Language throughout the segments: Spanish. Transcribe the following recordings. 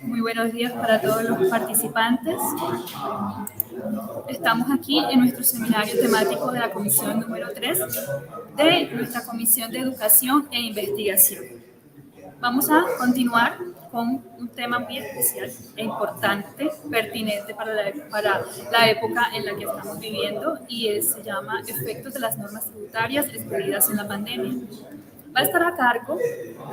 Muy buenos días para todos los participantes. Estamos aquí en nuestro seminario temático de la comisión número 3 de nuestra Comisión de Educación e Investigación. Vamos a continuar con un tema muy especial e importante, pertinente para la época en la que estamos viviendo, y se llama Efectos de las normas tributarias expedidas en la pandemia. Va a estar a cargo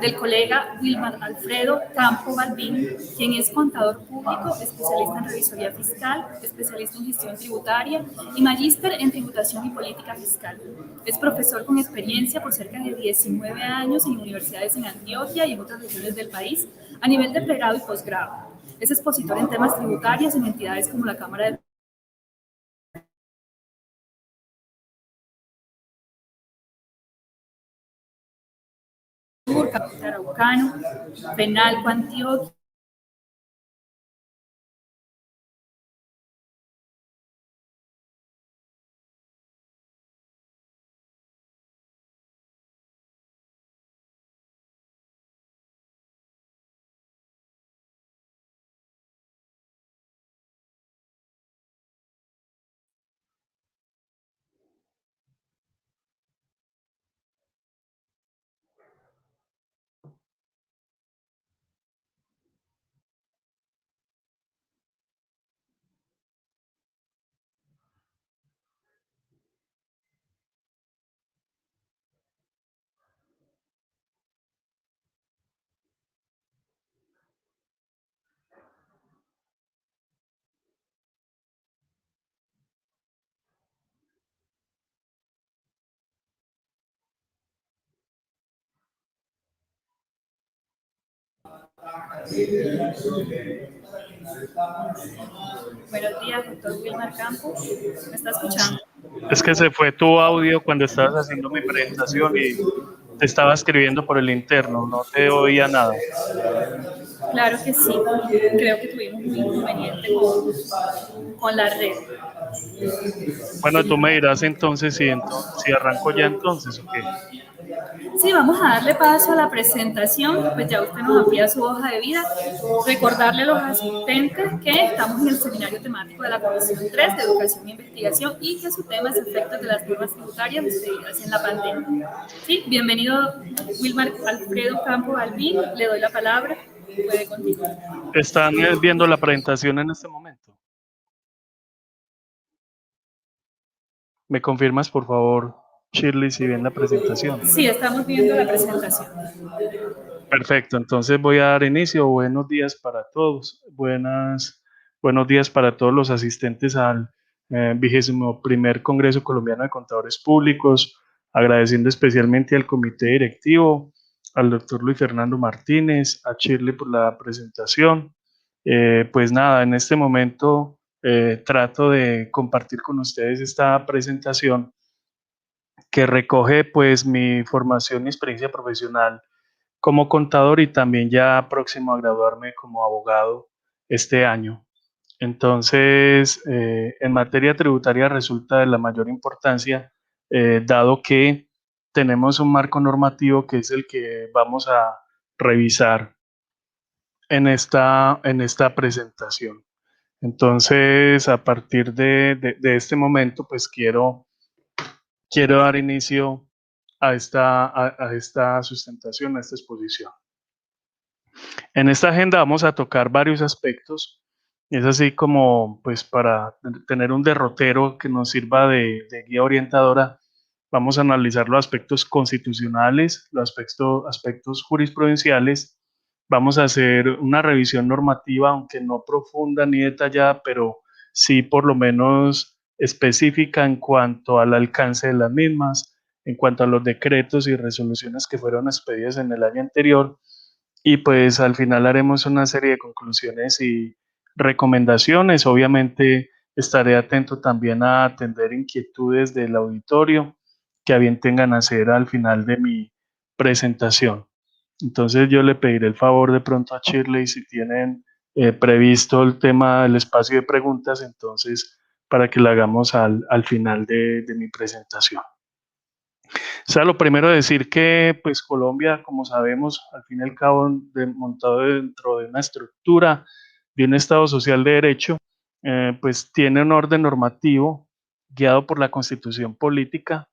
del colega Wilmar Alfredo Campo Balbín, quien es contador público, especialista en revisoría fiscal, especialista en gestión tributaria y magíster en tributación y política fiscal. Es profesor con experiencia por cerca de 19 años en universidades en Antioquia y en otras regiones del país, a nivel de pregrado y posgrado. Es expositor en temas tributarios en entidades como la Cámara de Araucano, Penalco, Antioquia. Buenos días, doctor Wilmar Campos. ¿Me está escuchando? Es que se fue tu audio cuando estabas haciendo mi presentación y te estaba escribiendo por el interno, no te oía nada. Claro que sí. Creo que tuvimos un inconveniente con la red. Bueno, tú me dirás entonces si arranco ya entonces o qué. Sí, vamos a darle paso a la presentación, pues ya usted nos amplía su hoja de vida. Recordarle a los asistentes que estamos en el seminario temático de la Comisión 3 de Educación e Investigación y que su tema es efectos de las normas tributarias expedidas en la pandemia. Sí, bienvenido Wilmar Alfredo Campo Balbín, le doy la palabra, puede continuar. ¿Están viendo la presentación en este momento? ¿Me confirmas, por favor, Shirley, si ven la presentación? Sí, estamos viendo la presentación. Perfecto, entonces voy a dar inicio. Buenos días para todos. Buenos días para todos los asistentes al 21º Congreso Colombiano de Contadores Públicos, agradeciendo especialmente al comité directivo, al doctor Luis Fernando Martínez, a Shirley por la presentación. Pues nada, en este momento trato de compartir con ustedes esta presentación que recoge pues mi formación y experiencia profesional como contador y también ya próximo a graduarme como abogado este año. Entonces, en materia tributaria resulta de la mayor importancia, dado que tenemos un marco normativo que es el que vamos a revisar en esta presentación. Entonces, a partir de este momento, pues quiero dar inicio a esta sustentación, a esta exposición. En esta agenda vamos a tocar varios aspectos. Es así como, pues, para tener un derrotero que nos sirva de guía orientadora, vamos a analizar los aspectos constitucionales, los aspectos jurisprudenciales. Vamos a hacer una revisión normativa, aunque no profunda ni detallada, pero sí por lo menos específica en cuanto al alcance de las mismas, en cuanto a los decretos y resoluciones que fueron expedidas en el año anterior. Y pues al final haremos una serie de conclusiones y recomendaciones. Obviamente estaré atento también a atender inquietudes del auditorio que a bien tengan hacer al final de mi presentación. Entonces yo le pediré el favor de pronto a Shirley si tienen previsto el tema del espacio de preguntas, entonces para que lo hagamos al final de mi presentación. O sea, lo primero decir que pues Colombia, como sabemos, al fin y al cabo, montado dentro de una estructura de un Estado social de derecho, pues tiene un orden normativo guiado por la Constitución política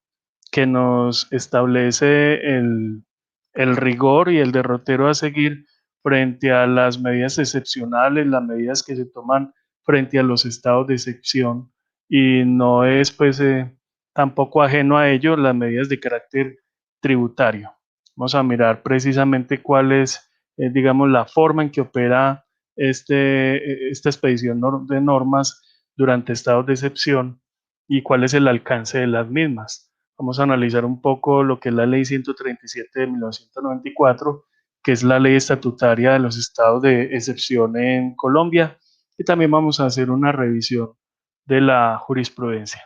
que nos establece el rigor y el derrotero a seguir frente a las medidas excepcionales, las medidas que se toman frente a los estados de excepción, y no es pues tampoco ajeno a ello las medidas de carácter tributario. Vamos a mirar precisamente cuál es, digamos, la forma en que opera esta expedición de normas durante estados de excepción y cuál es el alcance de las mismas. Vamos a analizar un poco lo que es la Ley 137 de 1994, que es la ley estatutaria de los estados de excepción en Colombia, y también vamos a hacer una revisión de la jurisprudencia.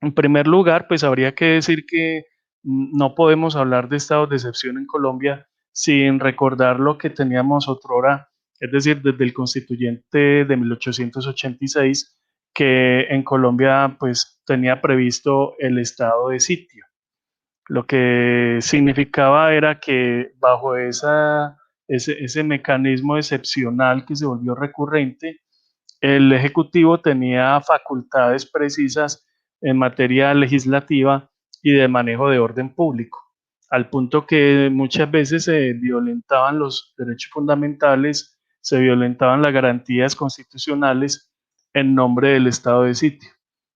En primer lugar, pues habría que decir que no podemos hablar de estados de excepción en Colombia sin recordar lo que teníamos otrora, es decir, desde el constituyente de 1886, que en Colombia pues tenía previsto el estado de sitio. Lo que significaba era que bajo ese mecanismo excepcional que se volvió recurrente, el Ejecutivo tenía facultades precisas en materia legislativa y de manejo de orden público, al punto que muchas veces se violentaban los derechos fundamentales, se violentaban las garantías constitucionales en nombre del estado de sitio.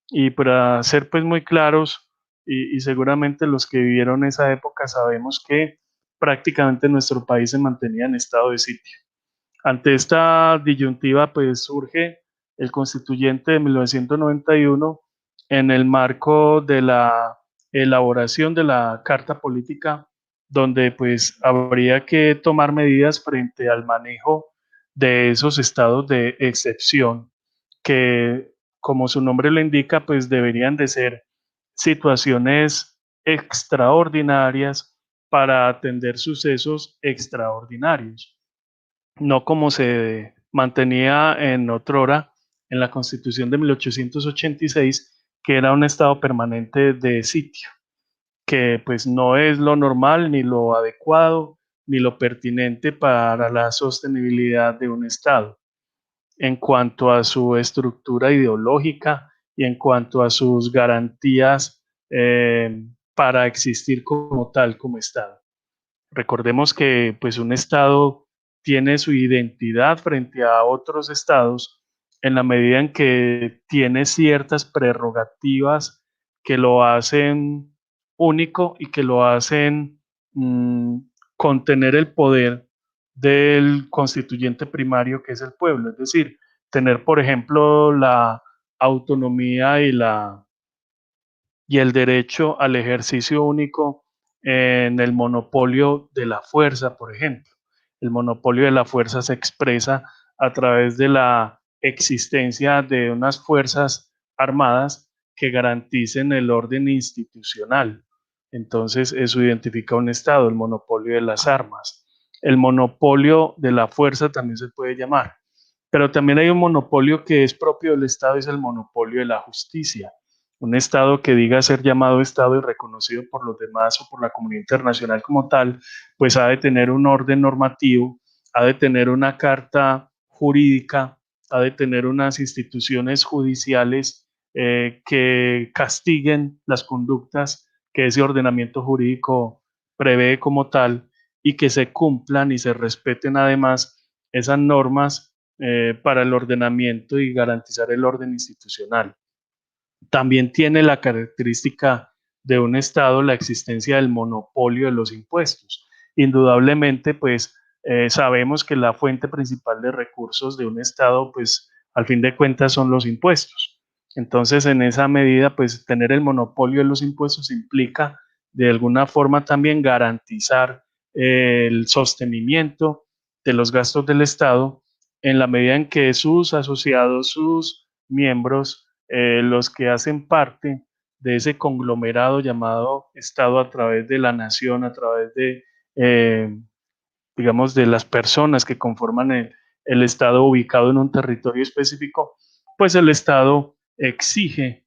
Y para ser pues muy claros, y seguramente los que vivieron esa época sabemos que prácticamente nuestro país se mantenía en estado de sitio. Ante esta disyuntiva, pues surge el constituyente de 1991 en el marco de la elaboración de la Carta Política, donde pues habría que tomar medidas frente al manejo de esos estados de excepción que, como su nombre lo indica, pues deberían de ser situaciones extraordinarias para atender sucesos extraordinarios, no como se mantenía en otrora en la Constitución de 1886, que era un estado permanente de sitio, que pues no es lo normal, ni lo adecuado, ni lo pertinente para la sostenibilidad de un estado en cuanto a su estructura ideológica y en cuanto a sus garantías para existir como tal, como Estado. Recordemos que pues un estado tiene su identidad frente a otros estados en la medida en que tiene ciertas prerrogativas que lo hacen único y que lo hacen mm, contener el poder del constituyente primario, que es el pueblo, es decir, tener, por ejemplo, la autonomía y el derecho al ejercicio único en el monopolio de la fuerza, por ejemplo. El monopolio de la fuerza se expresa a través de la existencia de unas fuerzas armadas que garanticen el orden institucional. Entonces, eso identifica un Estado, el monopolio de las armas. El monopolio de la fuerza también se puede llamar. Pero también hay un monopolio que es propio del Estado, es el monopolio de la justicia. Un Estado que diga ser llamado Estado y reconocido por los demás o por la comunidad internacional como tal, pues ha de tener un orden normativo, ha de tener una carta jurídica, ha de tener unas instituciones judiciales que castiguen las conductas que ese ordenamiento jurídico prevé como tal y que se cumplan y se respeten además esas normas para el ordenamiento y garantizar el orden institucional. También tiene la característica de un Estado la existencia del monopolio de los impuestos. Indudablemente, pues sabemos que la fuente principal de recursos de un Estado, pues al fin de cuentas son los impuestos. Entonces, en esa medida, pues tener el monopolio de los impuestos implica de alguna forma también garantizar el sostenimiento de los gastos del Estado en la medida en que sus asociados, sus miembros, los que hacen parte de ese conglomerado llamado Estado a través de la nación, a través de, eh, digamos, de las personas que conforman el Estado ubicado en un territorio específico, pues el Estado exige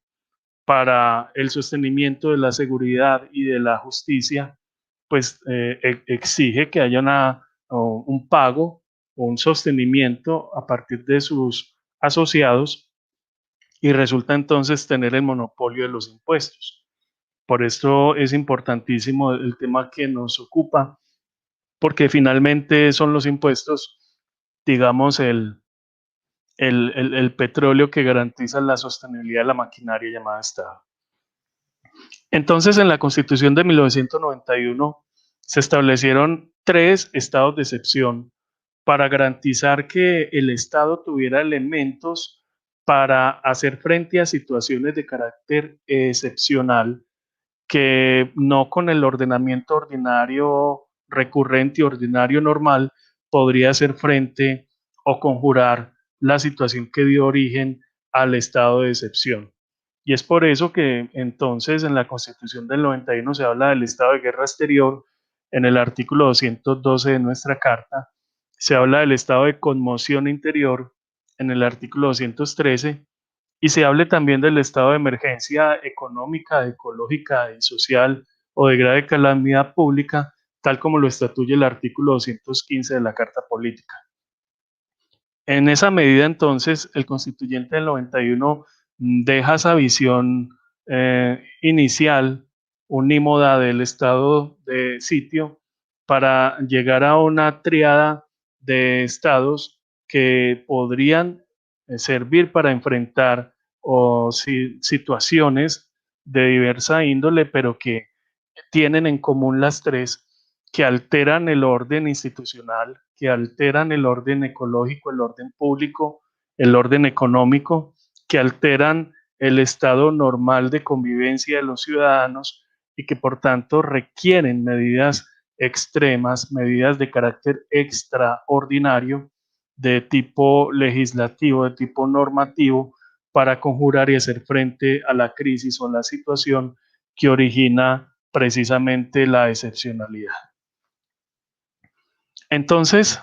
para el sostenimiento de la seguridad y de la justicia, pues exige que haya un pago o un sostenimiento a partir de sus asociados y resulta entonces tener el monopolio de los impuestos. Por esto es importantísimo el tema que nos ocupa, porque finalmente son los impuestos, digamos, el petróleo que garantiza la sostenibilidad de la maquinaria llamada Estado. Entonces, en la Constitución de 1991 se establecieron 3 estados de excepción para garantizar que el Estado tuviera elementos para hacer frente a situaciones de carácter excepcional que no con el ordenamiento ordinario recurrente y ordinario normal podría hacer frente o conjurar la situación que dio origen al estado de excepción. Y es por eso que entonces en la Constitución del 91 se habla del estado de guerra exterior, en el artículo 212 de nuestra Carta, se habla del estado de conmoción interior, en el artículo 213, y se hable también del estado de emergencia económica, ecológica y social o de grave calamidad pública, tal como lo estatuye el artículo 215 de la Carta Política. En esa medida, entonces, el constituyente del 91 deja esa visión inicial, unímoda del estado de sitio, para llegar a una triada de estados que podrían servir para enfrentar situaciones de diversa índole, pero que tienen en común las tres, que alteran el orden institucional, que alteran el orden ecológico, el orden público, el orden económico, que alteran el estado normal de convivencia de los ciudadanos y que por tanto requieren medidas extremas, medidas de carácter extraordinario, de tipo legislativo, de tipo normativo, para conjurar y hacer frente a la crisis o la situación que origina precisamente la excepcionalidad. Entonces,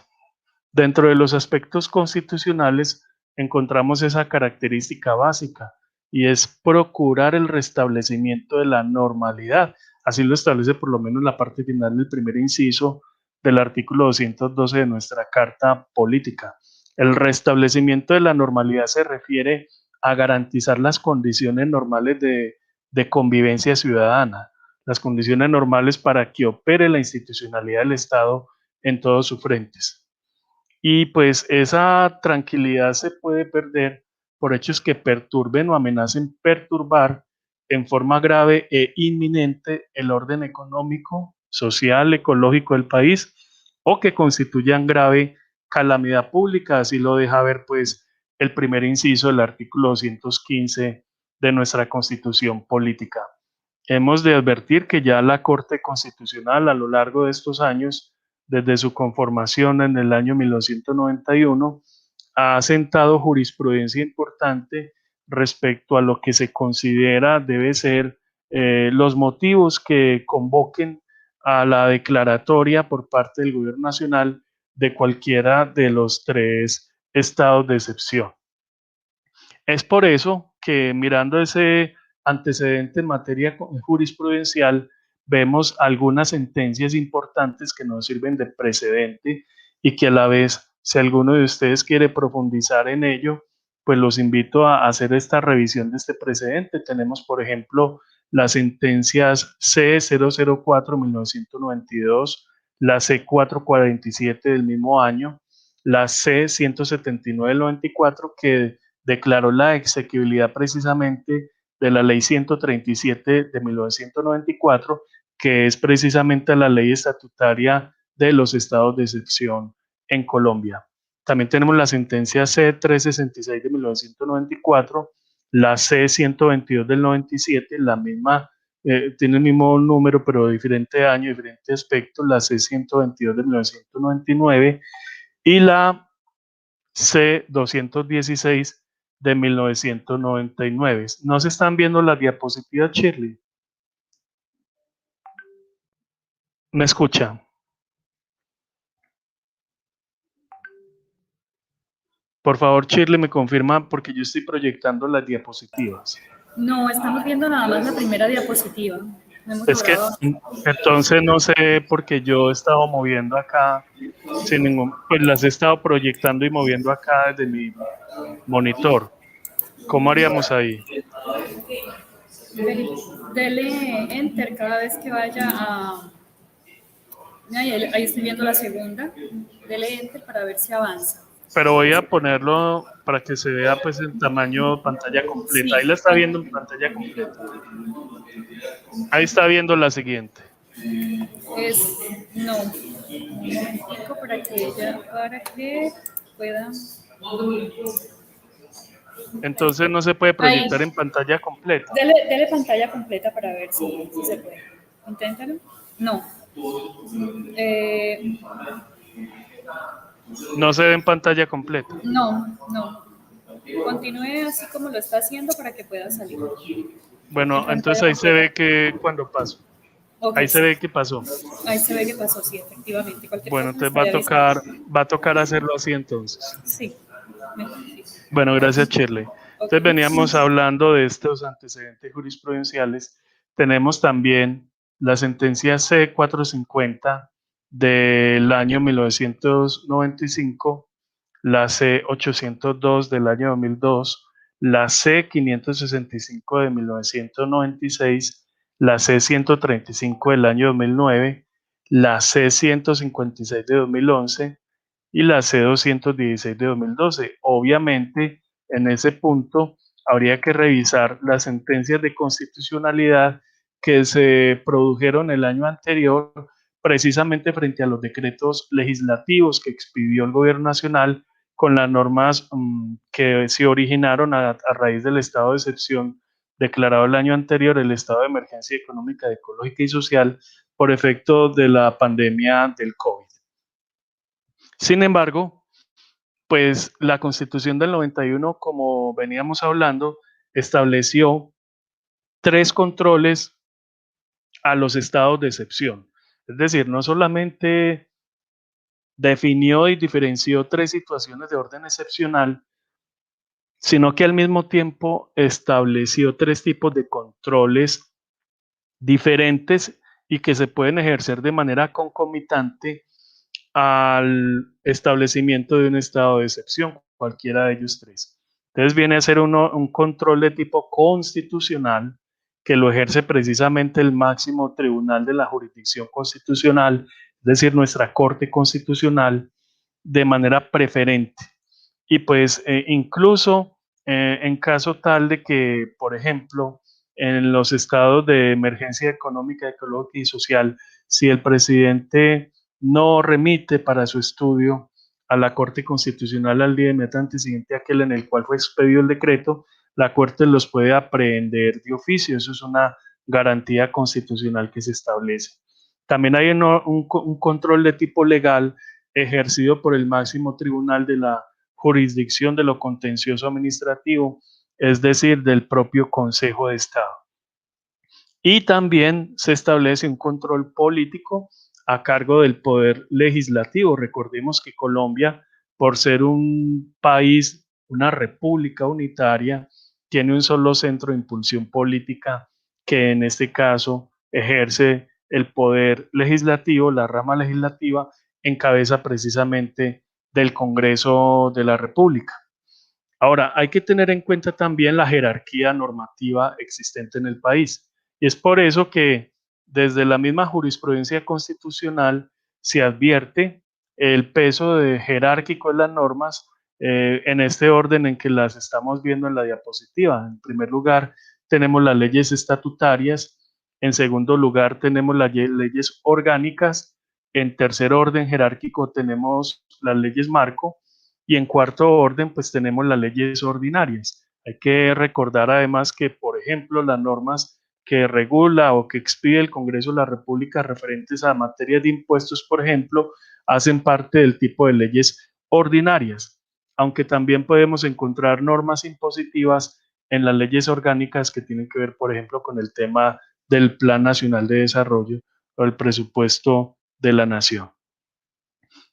dentro de los aspectos constitucionales encontramos esa característica básica y es procurar el restablecimiento de la normalidad. Así lo establece por lo menos la parte final del primer inciso del artículo 212 de nuestra Carta Política. El restablecimiento de la normalidad se refiere a garantizar las condiciones normales de convivencia ciudadana, las condiciones normales para que opere la institucionalidad del Estado en todos sus frentes. Y pues esa tranquilidad se puede perder por hechos que perturben o amenacen perturbar en forma grave e inminente el orden económico, social, ecológico del país o que constituyan grave calamidad pública. Así lo deja ver pues el primer inciso del artículo 215 de nuestra Constitución Política. Hemos de advertir que ya la Corte Constitucional a lo largo de estos años, desde su conformación en el año 1991, ha sentado jurisprudencia importante respecto a lo que se considera debe ser los motivos que convoquen a la declaratoria por parte del Gobierno Nacional de cualquiera de los 3 estados de excepción. Es por eso que mirando ese antecedente en materia jurisprudencial, vemos algunas sentencias importantes que nos sirven de precedente y que a la vez, si alguno de ustedes quiere profundizar en ello, pues los invito a hacer esta revisión de este precedente. Tenemos, por ejemplo, las sentencias C004-1992, la C447 del mismo año, la C179 del 94, que declaró la exequibilidad precisamente de la ley 137 de 1994, que es precisamente la ley estatutaria de los estados de excepción en Colombia. También tenemos la sentencia C366 de 1994, la C122 del 97, la misma, tiene el mismo número pero diferente año, diferente aspecto, la C122 de 1999 y la C216 de 1999. ¿No se están viendo las diapositivas, Shirley? ¿Me escucha? Por favor, Shirley, me confirma porque yo estoy proyectando las diapositivas. No, estamos viendo nada más la primera diapositiva. No hemos Es que logrado. entonces no sé porque yo he estado moviendo acá sin ningún, pues las he estado proyectando y moviendo acá desde mi monitor. ¿Cómo haríamos ahí? Dele enter cada vez que vaya a. Ahí estoy viendo la segunda. Dele enter para ver si avanza. Pero voy a ponerlo para que se vea pues en tamaño pantalla completa. Sí, Ahí la está viendo en pantalla completa. Ahí está viendo la siguiente. es. No. Un momentico para que pueda. Entonces no se puede Ahí. proyectar en pantalla completa. Dele pantalla completa para ver si se puede. Inténtalo. No. Eh, No se ve en pantalla completa. no. Continúe así como lo está haciendo para que pueda salir en Bueno, entonces pantalla ahí se completa. ve que cuando paso. Ok, Ahí se sí. ve que pasó. Ahí se ve que pasó, sí, efectivamente. Cualquier Bueno, cosa me entonces estaría avisando. va a tocar hacerlo así entonces. Sí, mejor, sí. Bueno, gracias, Shirley. Ok. Entonces veníamos hablando de estos antecedentes jurisprudenciales. Tenemos también la sentencia C-450 del año 1995, la C-802 del año 2002, la C-565 de 1996, la C-135 del año 2009, la C-156 de 2011 y la C-216 de 2012. Obviamente, en ese punto habría que revisar las sentencias de constitucionalidad que se produjeron el año anterior, precisamente frente a los decretos legislativos que expidió el gobierno nacional con las normas que se originaron a raíz del estado de excepción declarado el año anterior, el estado de emergencia económica, ecológica y social por efecto de la pandemia del COVID. Sin embargo, pues la Constitución del 91, como veníamos hablando, estableció tres controles a los estados de excepción. Es decir, no solamente definió y diferenció tres situaciones de orden excepcional, sino que al mismo tiempo estableció tres tipos de controles diferentes y que se pueden ejercer de manera concomitante al establecimiento de un estado de excepción, cualquiera de ellos tres. Entonces viene a ser un control de tipo constitucional que lo ejerce precisamente el máximo tribunal de la jurisdicción constitucional, es decir, nuestra Corte Constitucional, de manera preferente. Y pues incluso en caso tal de que, por ejemplo, en los estados de emergencia económica, ecológica y social, si el presidente no remite para su estudio a la Corte Constitucional al día inmediatamente siguiente a aquel en el cual fue expedido el decreto, la Corte los puede aprehender de oficio. Eso es una garantía constitucional que se establece. También hay un control de tipo legal ejercido por el máximo tribunal de la jurisdicción de lo contencioso administrativo, es decir, del propio Consejo de Estado. Y también se establece un control político a cargo del poder legislativo. Recordemos que Colombia, por ser un país, una república unitaria, tiene un solo centro de impulsión política que en este caso ejerce el poder legislativo, la rama legislativa, en cabeza precisamente del Congreso de la República. Ahora, hay que tener en cuenta también la jerarquía normativa existente en el país. Y es por eso que desde la misma jurisprudencia constitucional se advierte el peso jerárquico de las normas en este orden en que las estamos viendo en la diapositiva. En primer lugar, tenemos las leyes estatutarias. En segundo lugar, tenemos las leyes orgánicas. En tercer orden jerárquico, tenemos las leyes marco. Y en cuarto orden, pues tenemos las leyes ordinarias. Hay que recordar además que, por ejemplo, las normas que regula o que expide el Congreso de la República referentes a materias de impuestos, por ejemplo, hacen parte del tipo de leyes ordinarias, aunque también podemos encontrar normas impositivas en las leyes orgánicas que tienen que ver, por ejemplo, con el tema del Plan Nacional de Desarrollo o el presupuesto de la nación.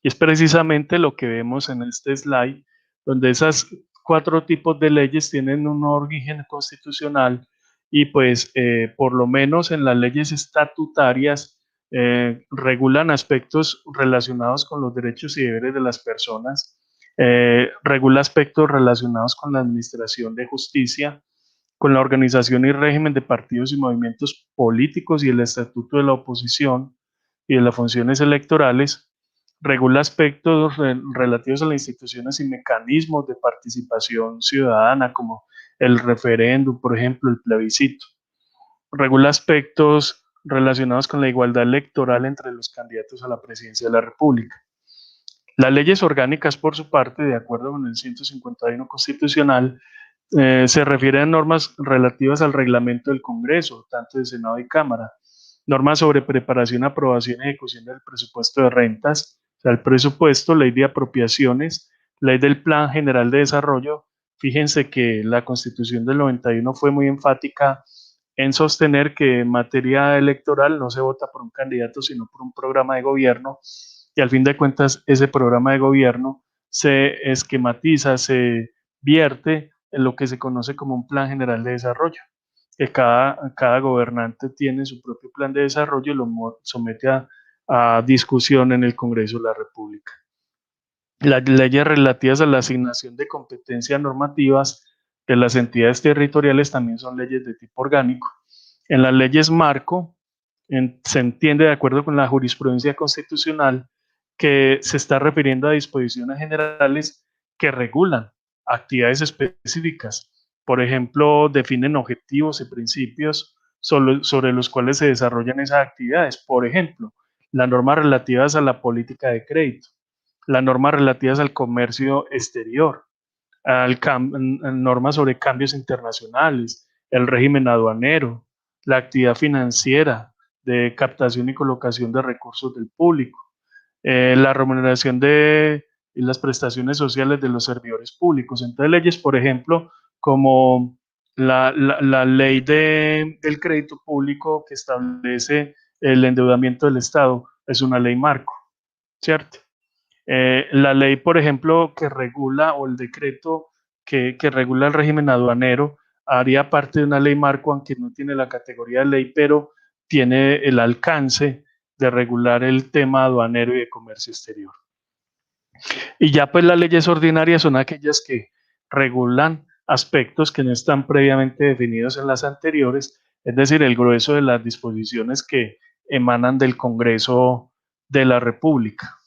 Y es precisamente lo que vemos en este slide, donde esas cuatro tipos de leyes tienen un origen constitucional y pues por lo menos en las leyes estatutarias regulan aspectos relacionados con los derechos y deberes de las personas, regula aspectos relacionados con la administración de justicia, con la organización y régimen de partidos y movimientos políticos y el estatuto de la oposición y de las funciones electorales, regula aspectos relativos a las instituciones y mecanismos de participación ciudadana, como el referéndum, por ejemplo, el plebiscito, regula aspectos relacionados con la igualdad electoral entre los candidatos a la presidencia de la República. Las leyes orgánicas, por su parte, de acuerdo con el 151 constitucional, se refieren a normas relativas al reglamento del Congreso, tanto de Senado y Cámara, normas sobre preparación, aprobación y ejecución del presupuesto de rentas, o sea, el presupuesto, ley de apropiaciones, ley del Plan General de Desarrollo. Fíjense que la Constitución del 91 fue muy enfática en sostener que en materia electoral no se vota por un candidato, sino por un programa de gobierno, y al fin de cuentas ese programa de gobierno se esquematiza, se vierte en lo que se conoce como un plan general de desarrollo, que cada gobernante tiene su propio plan de desarrollo y lo somete a discusión en el Congreso de la República. Las leyes relativas a la asignación de competencias normativas de las entidades territoriales también son leyes de tipo orgánico. En las leyes marco se entiende, de acuerdo con la jurisprudencia constitucional, que se está refiriendo a disposiciones generales que regulan actividades específicas. Por ejemplo, definen objetivos y principios sobre los cuales se desarrollan esas actividades. Por ejemplo, las normas relativas a la política de crédito, las normas relativas al comercio exterior, normas sobre cambios internacionales, el régimen aduanero, la actividad financiera de captación y colocación de recursos del público, la remuneración de las prestaciones sociales de los servidores públicos. Entonces, leyes, por ejemplo, como la ley del crédito público que establece el endeudamiento del Estado, es una ley marco, ¿cierto? La ley, por ejemplo, que regula, o el decreto que regula el régimen aduanero, haría parte de una ley marco, aunque no tiene la categoría de ley, pero tiene el alcance de regular el tema aduanero y de comercio exterior. Y ya pues las leyes ordinarias son aquellas que regulan aspectos que no están previamente definidos en las anteriores, es decir, el grueso de las disposiciones que emanan del Congreso de la República.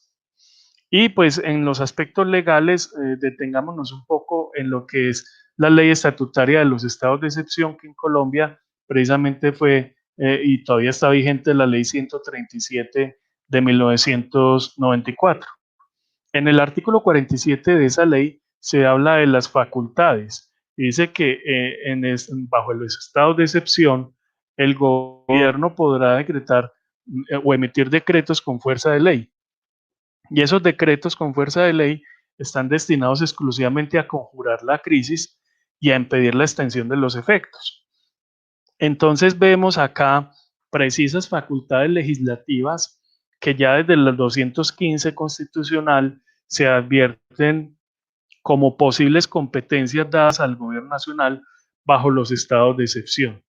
Y pues en los aspectos legales, detengámonos un poco en lo que es la ley estatutaria de los estados de excepción, que en Colombia precisamente fue y todavía está vigente la ley 137 de 1994. En el artículo 47 de esa ley se habla de las facultades y dice que bajo los estados de excepción el gobierno podrá decretar o emitir decretos con fuerza de ley. Y esos decretos con fuerza de ley están destinados exclusivamente a conjurar la crisis y a impedir la extensión de los efectos. Entonces vemos acá precisas facultades legislativas que ya desde el 215 constitucional se advierten como posibles competencias dadas al gobierno nacional bajo los estados de excepción.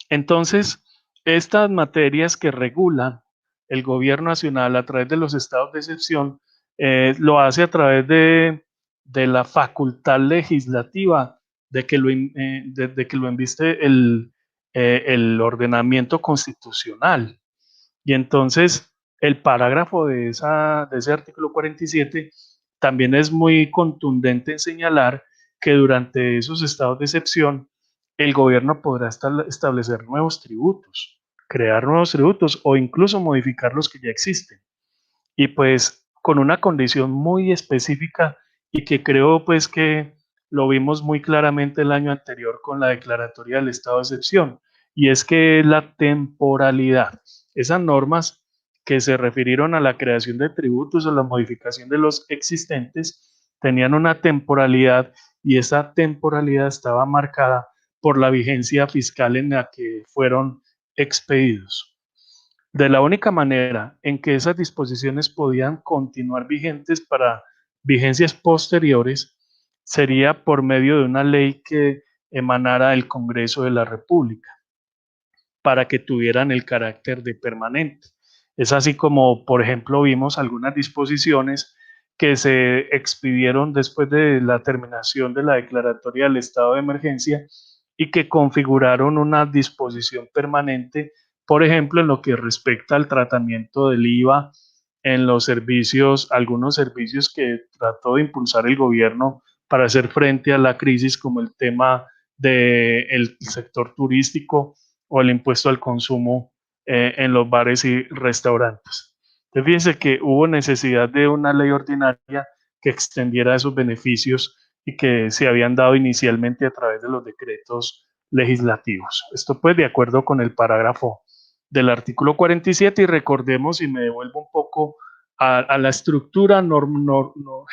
Entonces, estas materias que regulan el gobierno nacional a través de los estados de excepción, lo hace a través de la facultad legislativa de que lo inviste el ordenamiento constitucional. Y entonces el parágrafo de ese artículo 47 también es muy contundente en señalar que durante esos estados de excepción el gobierno podrá establecer nuevos tributos, crear nuevos tributos o incluso modificar los que ya existen. Y pues con una condición muy específica y que creo pues que lo vimos muy claramente el año anterior con la declaratoria del estado de excepción, y es que la temporalidad, esas normas que se refirieron a la creación de tributos o la modificación de los existentes, tenían una temporalidad y esa temporalidad estaba marcada por la vigencia fiscal en la que fueron expedidos. De la única manera en que esas disposiciones podían continuar vigentes para vigencias posteriores sería por medio de una ley que emanara del Congreso de la República para que tuvieran el carácter de permanente. Es así como, por ejemplo, vimos algunas disposiciones que se expidieron después de la terminación de la declaratoria del estado de emergencia y que configuraron una disposición permanente, por ejemplo, en lo que respecta al tratamiento del IVA en los servicios, algunos servicios que trató de impulsar el gobierno para hacer frente a la crisis, como el tema del sector turístico o el impuesto al consumo en los bares y restaurantes. Entonces, fíjense que hubo necesidad de una ley ordinaria que extendiera esos beneficios y que se habían dado inicialmente a través de los decretos legislativos. Esto pues de acuerdo con el parágrafo del artículo 47 y recordemos, y me devuelvo un poco a la estructura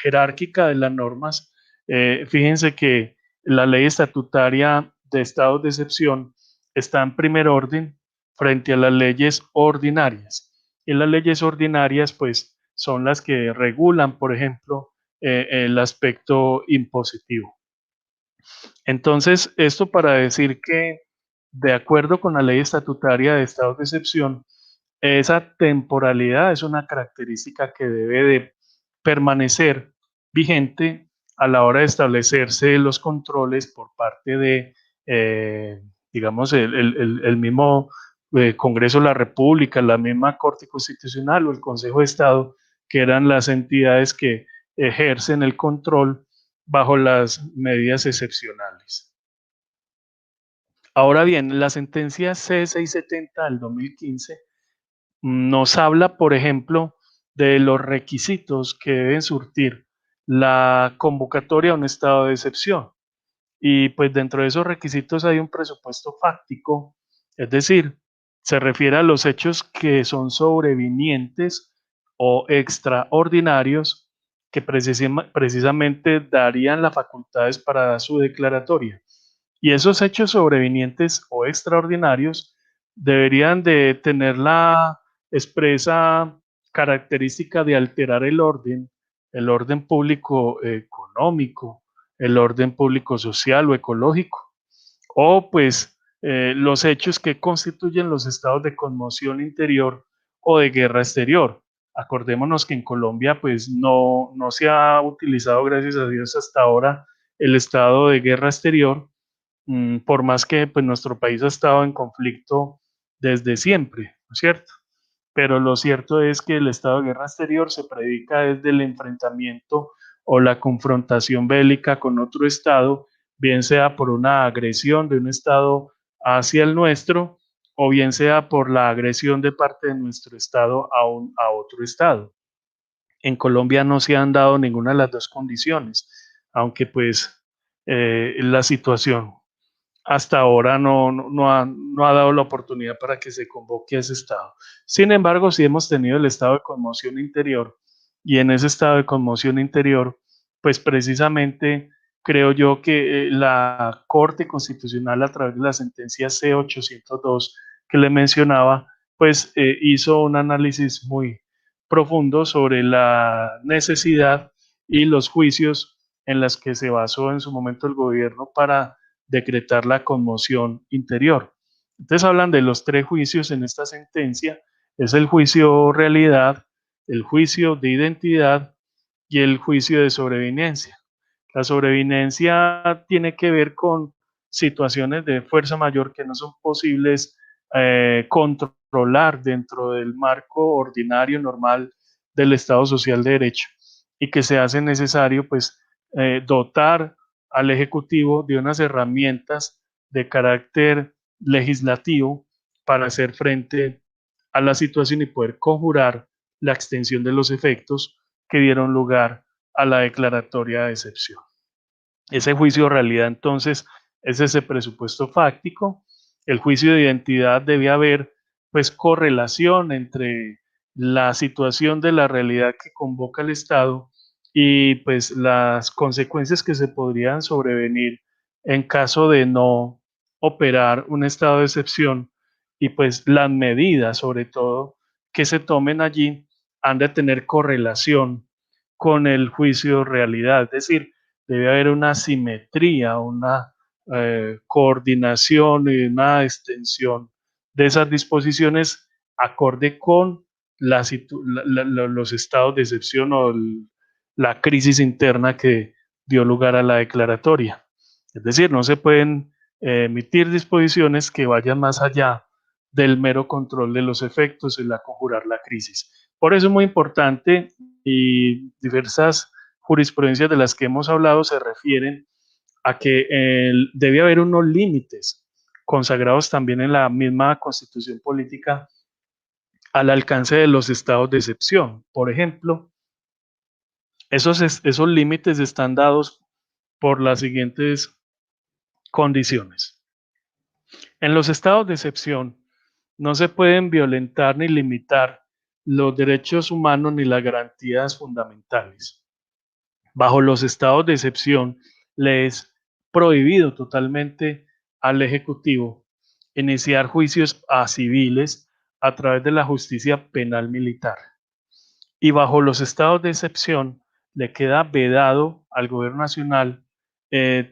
jerárquica de las normas, fíjense que la ley estatutaria de estados de excepción está en primer orden frente a las leyes ordinarias. Y las leyes ordinarias, pues, son las que regulan, por ejemplo, el aspecto impositivo. Entonces, esto para decir que, de acuerdo con la ley estatutaria de estados de excepción, esa temporalidad es una característica que debe de permanecer vigente a la hora de establecerse los controles por parte de, digamos, el mismo Congreso de la República, la misma Corte Constitucional o el Consejo de Estado, que eran las entidades que ejercen el control bajo las medidas excepcionales. Ahora bien, la sentencia C670 del 2015 nos habla, por ejemplo, de los requisitos que deben surtir la convocatoria a un estado de excepción. Y pues dentro de esos requisitos hay un presupuesto fáctico, es decir, se refiere a los hechos que son sobrevinientes o extraordinarios que precisamente darían las facultades para su declaratoria. Y esos hechos sobrevinientes o extraordinarios deberían de tener la expresa característica de alterar el orden público económico, el orden público social o ecológico, o pues los hechos que constituyen los estados de conmoción interior o de guerra exterior. Acordémonos que en Colombia pues no se ha utilizado, gracias a Dios, hasta ahora el estado de guerra exterior, por más que pues, nuestro país ha estado en conflicto desde siempre, ¿no es cierto? Pero lo cierto es que el estado de guerra exterior se predica desde el enfrentamiento o la confrontación bélica con otro estado, bien sea por una agresión de un estado hacia el nuestro, o bien sea por la agresión de parte de nuestro estado a otro estado. En Colombia no se han dado ninguna de las dos condiciones, aunque pues la situación hasta ahora no ha dado la oportunidad para que se convoque a ese estado. Sin embargo, sí hemos tenido el estado de conmoción interior y en ese estado de conmoción interior, pues precisamente creo yo que la Corte Constitucional a través de la sentencia C802 que le mencionaba, pues hizo un análisis muy profundo sobre la necesidad y los juicios en las que se basó en su momento el gobierno para decretar la conmoción interior. Entonces hablan de los tres juicios en esta sentencia, es el juicio realidad, el juicio de identidad y el juicio de sobrevivencia. La sobrevivencia tiene que ver con situaciones de fuerza mayor que no son posibles controlar dentro del marco ordinario normal del Estado Social de Derecho y que se hace necesario pues dotar al Ejecutivo de unas herramientas de carácter legislativo para hacer frente a la situación y poder conjurar la extensión de los efectos que dieron lugar a la declaratoria de excepción. Ese juicio de realidad entonces es ese presupuesto fáctico. El juicio de identidad debe haber pues correlación entre la situación de la realidad que convoca el Estado y pues las consecuencias que se podrían sobrevenir en caso de no operar un estado de excepción y pues las medidas sobre todo que se tomen allí han de tener correlación con el juicio de realidad, es decir, debe haber una simetría, una coordinación y una extensión de esas disposiciones acorde con los estados de excepción o la crisis interna que dio lugar a la declaratoria. Es decir, no se pueden emitir disposiciones que vayan más allá del mero control de los efectos y la conjurar la crisis. Por eso es muy importante, y diversas jurisprudencias de las que hemos hablado se refieren a que debe haber unos límites consagrados también en la misma Constitución política al alcance de los estados de excepción. Por ejemplo, esos límites están dados por las siguientes condiciones. En los estados de excepción no se pueden violentar ni limitar los derechos humanos ni las garantías fundamentales. Bajo los estados de excepción le es prohibido totalmente al Ejecutivo iniciar juicios a civiles a través de la justicia penal militar. Y bajo los estados de excepción le queda vedado al gobierno nacional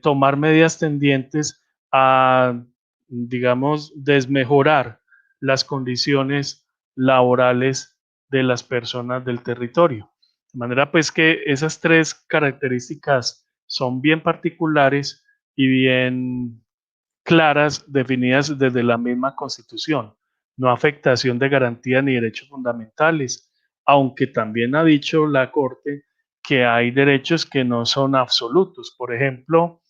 tomar medidas tendientes a, digamos, desmejorar las condiciones laborales de las personas del territorio. De manera pues que esas tres características son bien particulares y bien claras, definidas desde la misma Constitución. No afectación de garantías ni derechos fundamentales, aunque también ha dicho la Corte que hay derechos que no son absolutos. Por ejemplo,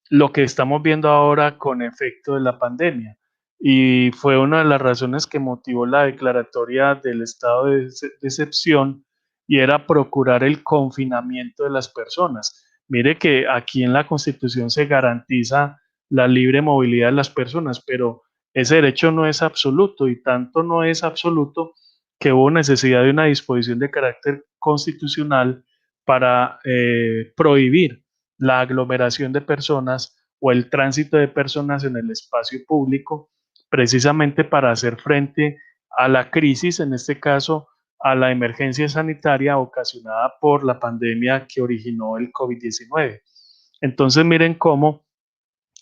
lo que estamos viendo ahora con efecto de la pandemia. Y fue una de las razones que motivó la declaratoria del estado de excepción, y era procurar el confinamiento de las personas. Mire que aquí en la Constitución se garantiza la libre movilidad de las personas, pero ese derecho no es absoluto, y tanto no es absoluto que hubo necesidad de una disposición de carácter constitucional para prohibir la aglomeración de personas o el tránsito de personas en el espacio público, precisamente para hacer frente a la crisis, en este caso a la emergencia sanitaria ocasionada por la pandemia que originó el COVID-19. Entonces miren cómo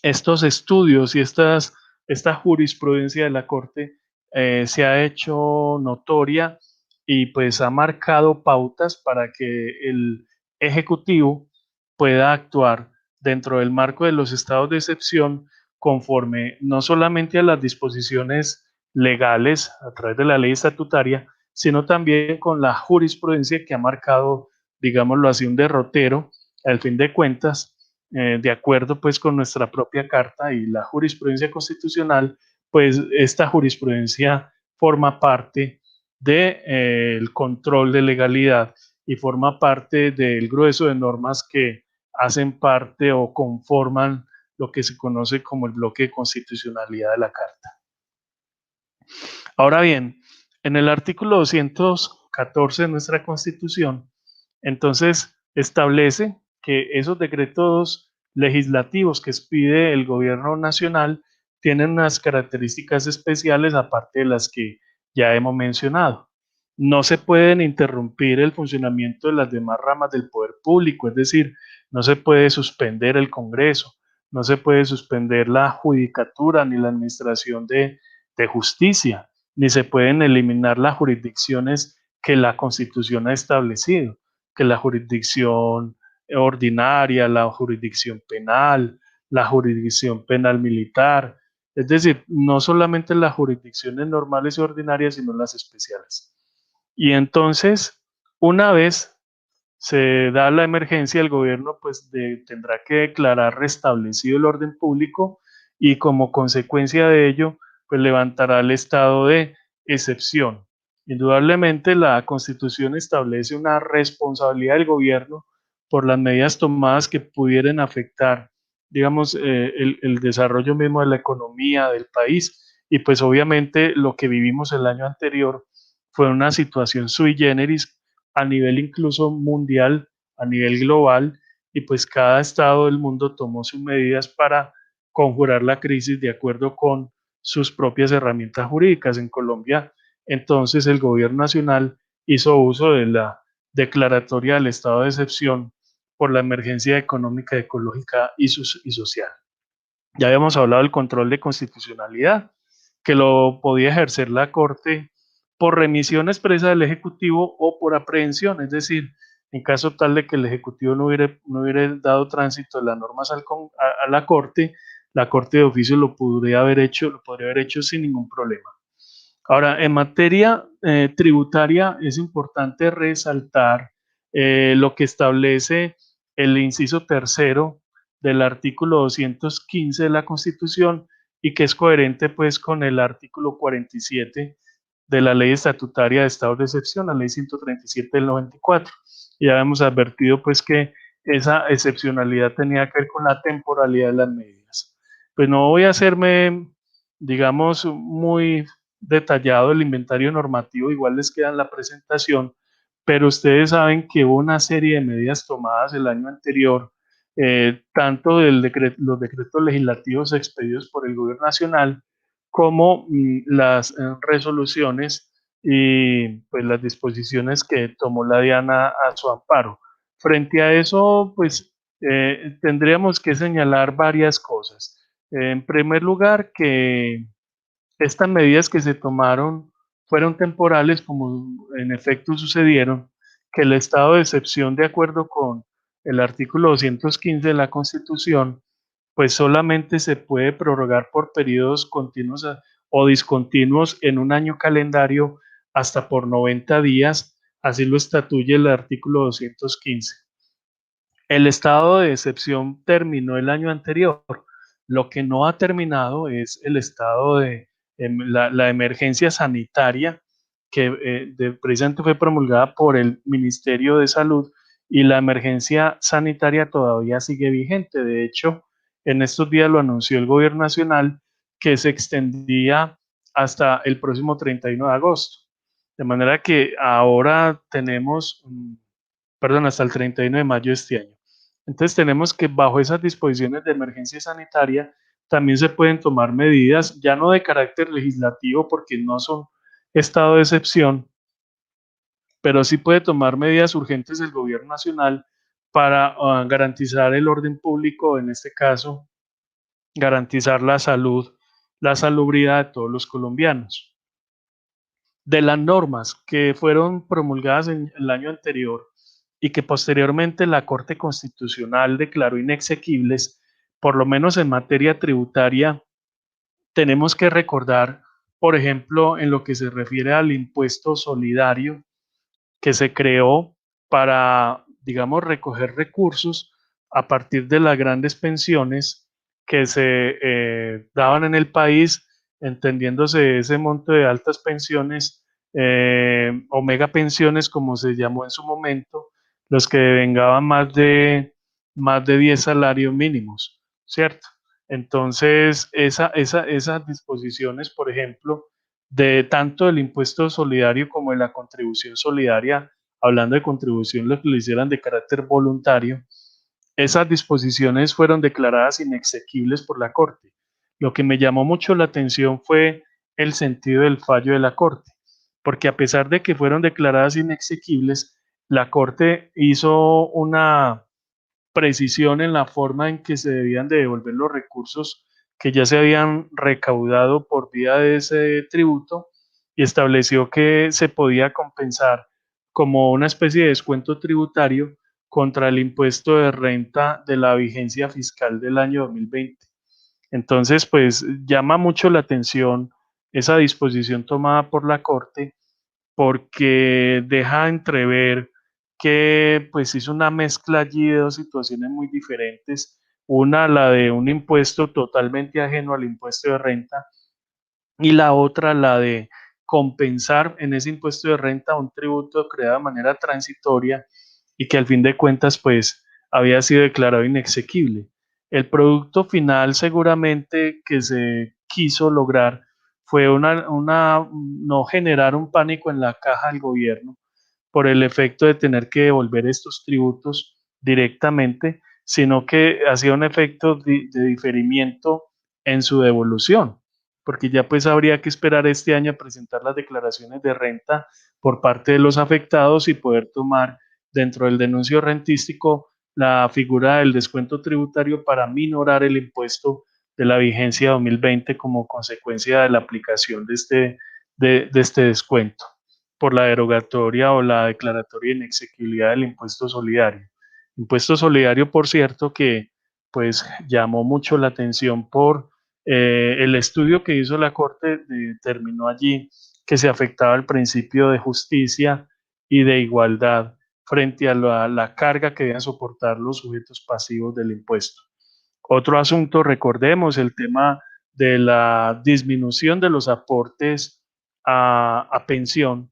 estos estudios y esta jurisprudencia de la Corte se ha hecho notoria y pues ha marcado pautas para que el Ejecutivo pueda actuar dentro del marco de los estados de excepción conforme no solamente a las disposiciones legales a través de la ley estatutaria, sino también con la jurisprudencia que ha marcado, digámoslo así, un derrotero al fin de cuentas, de acuerdo pues con nuestra propia carta y la jurisprudencia constitucional, pues esta jurisprudencia forma parte del control de legalidad y forma parte del grueso de normas que hacen parte o conforman lo que se conoce como el bloque de constitucionalidad de la Carta. Ahora bien, en el artículo 214 de nuestra Constitución, entonces establece que esos decretos legislativos que expide el gobierno nacional tienen unas características especiales aparte de las que ya hemos mencionado. No se pueden interrumpir el funcionamiento de las demás ramas del poder público, es decir, no se puede suspender el Congreso, no se puede suspender la judicatura ni la administración de justicia, ni se pueden eliminar las jurisdicciones que la Constitución ha establecido, que la jurisdicción ordinaria, la jurisdicción penal, la jurisdicción penal militar, es decir, no solamente las jurisdicciones normales y ordinarias, sino las especiales. Y entonces, una vez se da la emergencia, el gobierno pues tendrá que declarar restablecido el orden público y como consecuencia de ello, pues levantará el estado de excepción. Indudablemente la Constitución establece una responsabilidad del gobierno por las medidas tomadas que pudieran afectar, digamos, el desarrollo mismo de la economía del país. Y pues obviamente lo que vivimos el año anterior fue una situación sui generis a nivel incluso mundial, a nivel global, y pues cada estado del mundo tomó sus medidas para conjurar la crisis de acuerdo con sus propias herramientas jurídicas. En Colombia, entonces, el gobierno nacional hizo uso de la declaratoria del estado de excepción por la emergencia económica, ecológica y social. Ya habíamos hablado del control de constitucionalidad, que lo podía ejercer la Corte por remisión expresa del Ejecutivo o por aprehensión, es decir, en caso tal de que el Ejecutivo no hubiera dado tránsito de las normas a la Corte de oficio lo podría haber hecho sin ningún problema. Ahora, en materia tributaria es importante resaltar lo que establece el inciso tercero del artículo 215 de la Constitución y que es coherente pues con el artículo 47 de la Ley Estatutaria de Estados de Excepción, la Ley 137 del 94. Ya hemos advertido pues que esa excepcionalidad tenía que ver con la temporalidad de las medidas. Pues no voy a hacerme, digamos, muy detallado el inventario normativo, igual les queda en la presentación, pero ustedes saben que hubo una serie de medidas tomadas el año anterior, tanto los decretos legislativos expedidos por el gobierno nacional como las resoluciones y pues las disposiciones que tomó la DIANA a su amparo. Frente a eso, pues tendríamos que señalar varias cosas. En primer lugar, que estas medidas que se tomaron fueron temporales, como en efecto sucedieron, que el estado de excepción, de acuerdo con el artículo 215 de la Constitución, pues solamente se puede prorrogar por periodos continuos o discontinuos en un año calendario hasta por 90 días, así lo estatuye el artículo 215. El estado de excepción terminó el año anterior. Lo que no ha terminado es el estado de la emergencia sanitaria que precisamente fue promulgada por el Ministerio de Salud y la emergencia sanitaria todavía sigue vigente. De hecho, en estos días lo anunció el gobierno nacional que se extendía hasta el próximo 31 de agosto. De manera que ahora tenemos, perdón, hasta el 31 de mayo de este año. Entonces tenemos que bajo esas disposiciones de emergencia sanitaria también se pueden tomar medidas, ya no de carácter legislativo porque no son estado de excepción, pero sí puede tomar medidas urgentes el gobierno nacional para garantizar el orden público, en este caso, garantizar la salud, la salubridad de todos los colombianos. De las normas que fueron promulgadas en el año anterior y que posteriormente la Corte Constitucional declaró inexequibles, por lo menos en materia tributaria, tenemos que recordar, por ejemplo, en lo que se refiere al impuesto solidario que se creó para, digamos, recoger recursos a partir de las grandes pensiones que se daban en el país, entendiéndose ese monto de altas pensiones o mega pensiones, como se llamó en su momento, los que vengaban más de 10 salarios mínimos, ¿cierto? Entonces, esas disposiciones, por ejemplo, de tanto del impuesto solidario como de la contribución solidaria, hablando de contribución, lo que lo hicieran de carácter voluntario, esas disposiciones fueron declaradas inexequibles por la Corte. Lo que me llamó mucho la atención fue el sentido del fallo de la Corte, porque a pesar de que fueron declaradas inexequibles, la Corte hizo una precisión en la forma en que se debían de devolver los recursos que ya se habían recaudado por vía de ese tributo y estableció que se podía compensar como una especie de descuento tributario contra el impuesto de renta de la vigencia fiscal del año 2020. Entonces, pues llama mucho la atención esa disposición tomada por la Corte porque deja entrever que pues hizo una mezcla allí de dos situaciones muy diferentes. Una, la de un impuesto totalmente ajeno al impuesto de renta, y la otra, la de compensar en ese impuesto de renta un tributo creado de manera transitoria y que al fin de cuentas pues había sido declarado inexequible. El producto final seguramente que se quiso lograr fue no generar un pánico en la caja del gobierno por el efecto de tener que devolver estos tributos directamente, sino que hacía un efecto de diferimiento en su devolución, porque ya pues habría que esperar este año a presentar las declaraciones de renta por parte de los afectados y poder tomar dentro del denuncio rentístico la figura del descuento tributario para minorar el impuesto la vigencia 2020 como consecuencia de la aplicación de este descuento por la derogatoria o la declaratoria de inexequibilidad del impuesto solidario. Impuesto solidario, por cierto, que pues llamó mucho la atención por el estudio que hizo la Corte, determinó allí que se afectaba el principio de justicia y de igualdad frente a la carga que deben soportar los sujetos pasivos del impuesto. Otro asunto, recordemos el tema de la disminución de los aportes a pensión,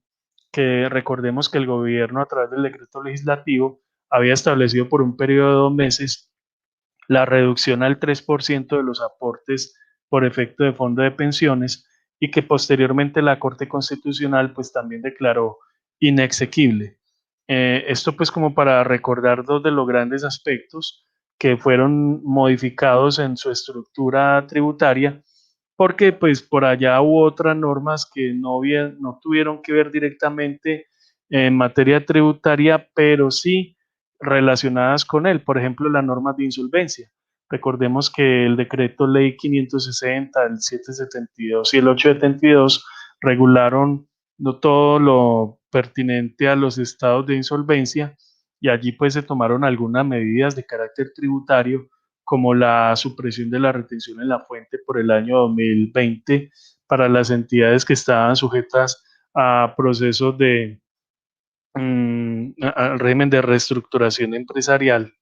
que recordemos que el gobierno a través del decreto legislativo había establecido por un periodo de 2 meses la reducción al 3% de los aportes por efecto de fondo de pensiones y que posteriormente la Corte Constitucional pues también declaró inexequible. Esto pues como para recordar dos de los grandes aspectos que fueron modificados en su estructura tributaria, porque pues por allá hubo otras normas que no tuvieron que ver directamente en materia tributaria, pero sí relacionadas con él, por ejemplo, las normas de insolvencia. Recordemos que el decreto ley 560, el 772 y el 872 regularon no todo lo pertinente a los estados de insolvencia y allí pues se tomaron algunas medidas de carácter tributario como la supresión de la retención en la fuente por el año 2020 para las entidades que estaban sujetas a procesos de al régimen de reestructuración empresarial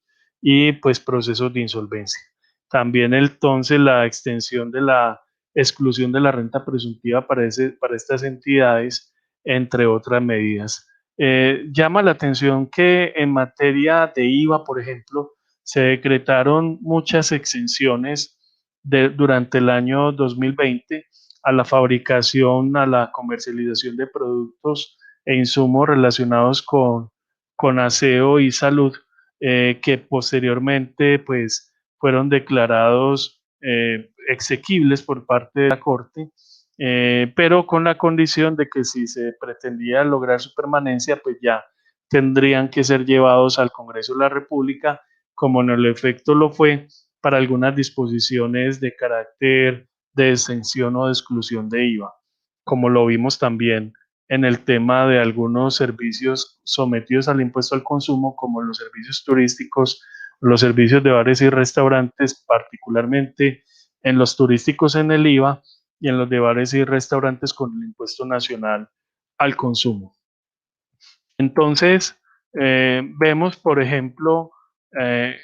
y pues procesos de insolvencia. También entonces la extensión de la exclusión de la renta presuntiva para estas entidades, entre otras medidas. Llama la atención que en materia de IVA, por ejemplo, se decretaron muchas exenciones durante el año 2020 a la fabricación, a la comercialización de productos e insumos relacionados con aseo y salud, que posteriormente pues fueron declarados exequibles por parte de la Corte, pero con la condición de que si se pretendía lograr su permanencia, pues ya tendrían que ser llevados al Congreso de la República, como en el efecto lo fue para algunas disposiciones de carácter de exención o de exclusión de IVA, como lo vimos también en el tema de algunos servicios sometidos al impuesto al consumo, como los servicios turísticos, los servicios de bares y restaurantes, particularmente en los turísticos en el IVA y en los de bares y restaurantes con el impuesto nacional al consumo. Entonces, vemos, por ejemplo, eh,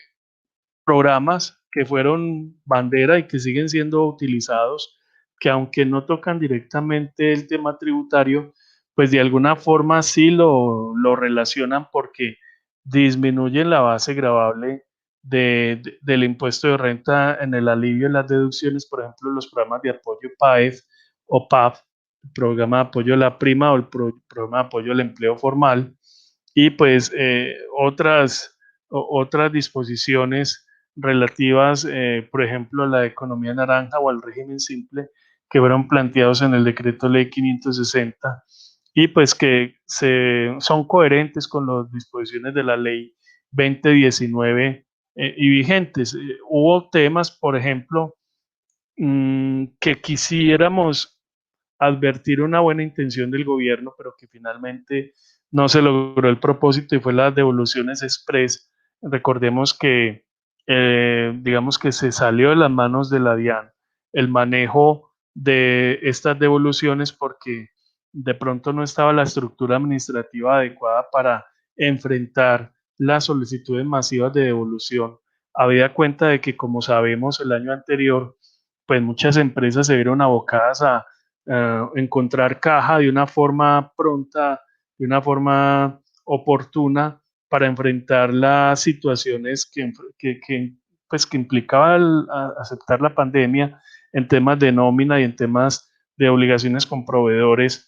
programas que fueron bandera y que siguen siendo utilizados, que aunque no tocan directamente el tema tributario, pues de alguna forma sí lo relacionan porque disminuyen la base gravable del impuesto de renta en el alivio de las deducciones, por ejemplo, los programas de apoyo PAEF o PAF, el programa de apoyo a la prima o el programa de apoyo al empleo formal, y pues otras disposiciones relativas, por ejemplo, a la economía naranja o al régimen simple que fueron planteados en el decreto ley 560 y pues que son coherentes con las disposiciones de la ley 2019 y vigentes. Hubo temas, por ejemplo, que quisiéramos advertir una buena intención del gobierno, pero que finalmente no se logró el propósito y fue las devoluciones express. Recordemos que, digamos que se salió de las manos de la DIAN el manejo de estas devoluciones porque de pronto no estaba la estructura administrativa adecuada para enfrentar las solicitudes masivas de devolución. Habida cuenta de que, como sabemos, el año anterior, pues muchas empresas se vieron abocadas a encontrar caja de una forma pronta, de una forma oportuna para enfrentar las situaciones pues, que implicaba aceptar la pandemia en temas de nómina y en temas de obligaciones con proveedores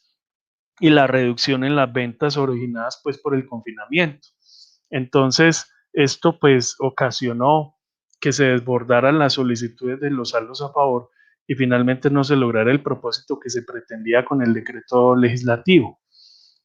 y la reducción en las ventas originadas pues por el confinamiento. Entonces, esto pues ocasionó que se desbordaran las solicitudes de los saldos a favor y finalmente no se lograra el propósito que se pretendía con el decreto legislativo.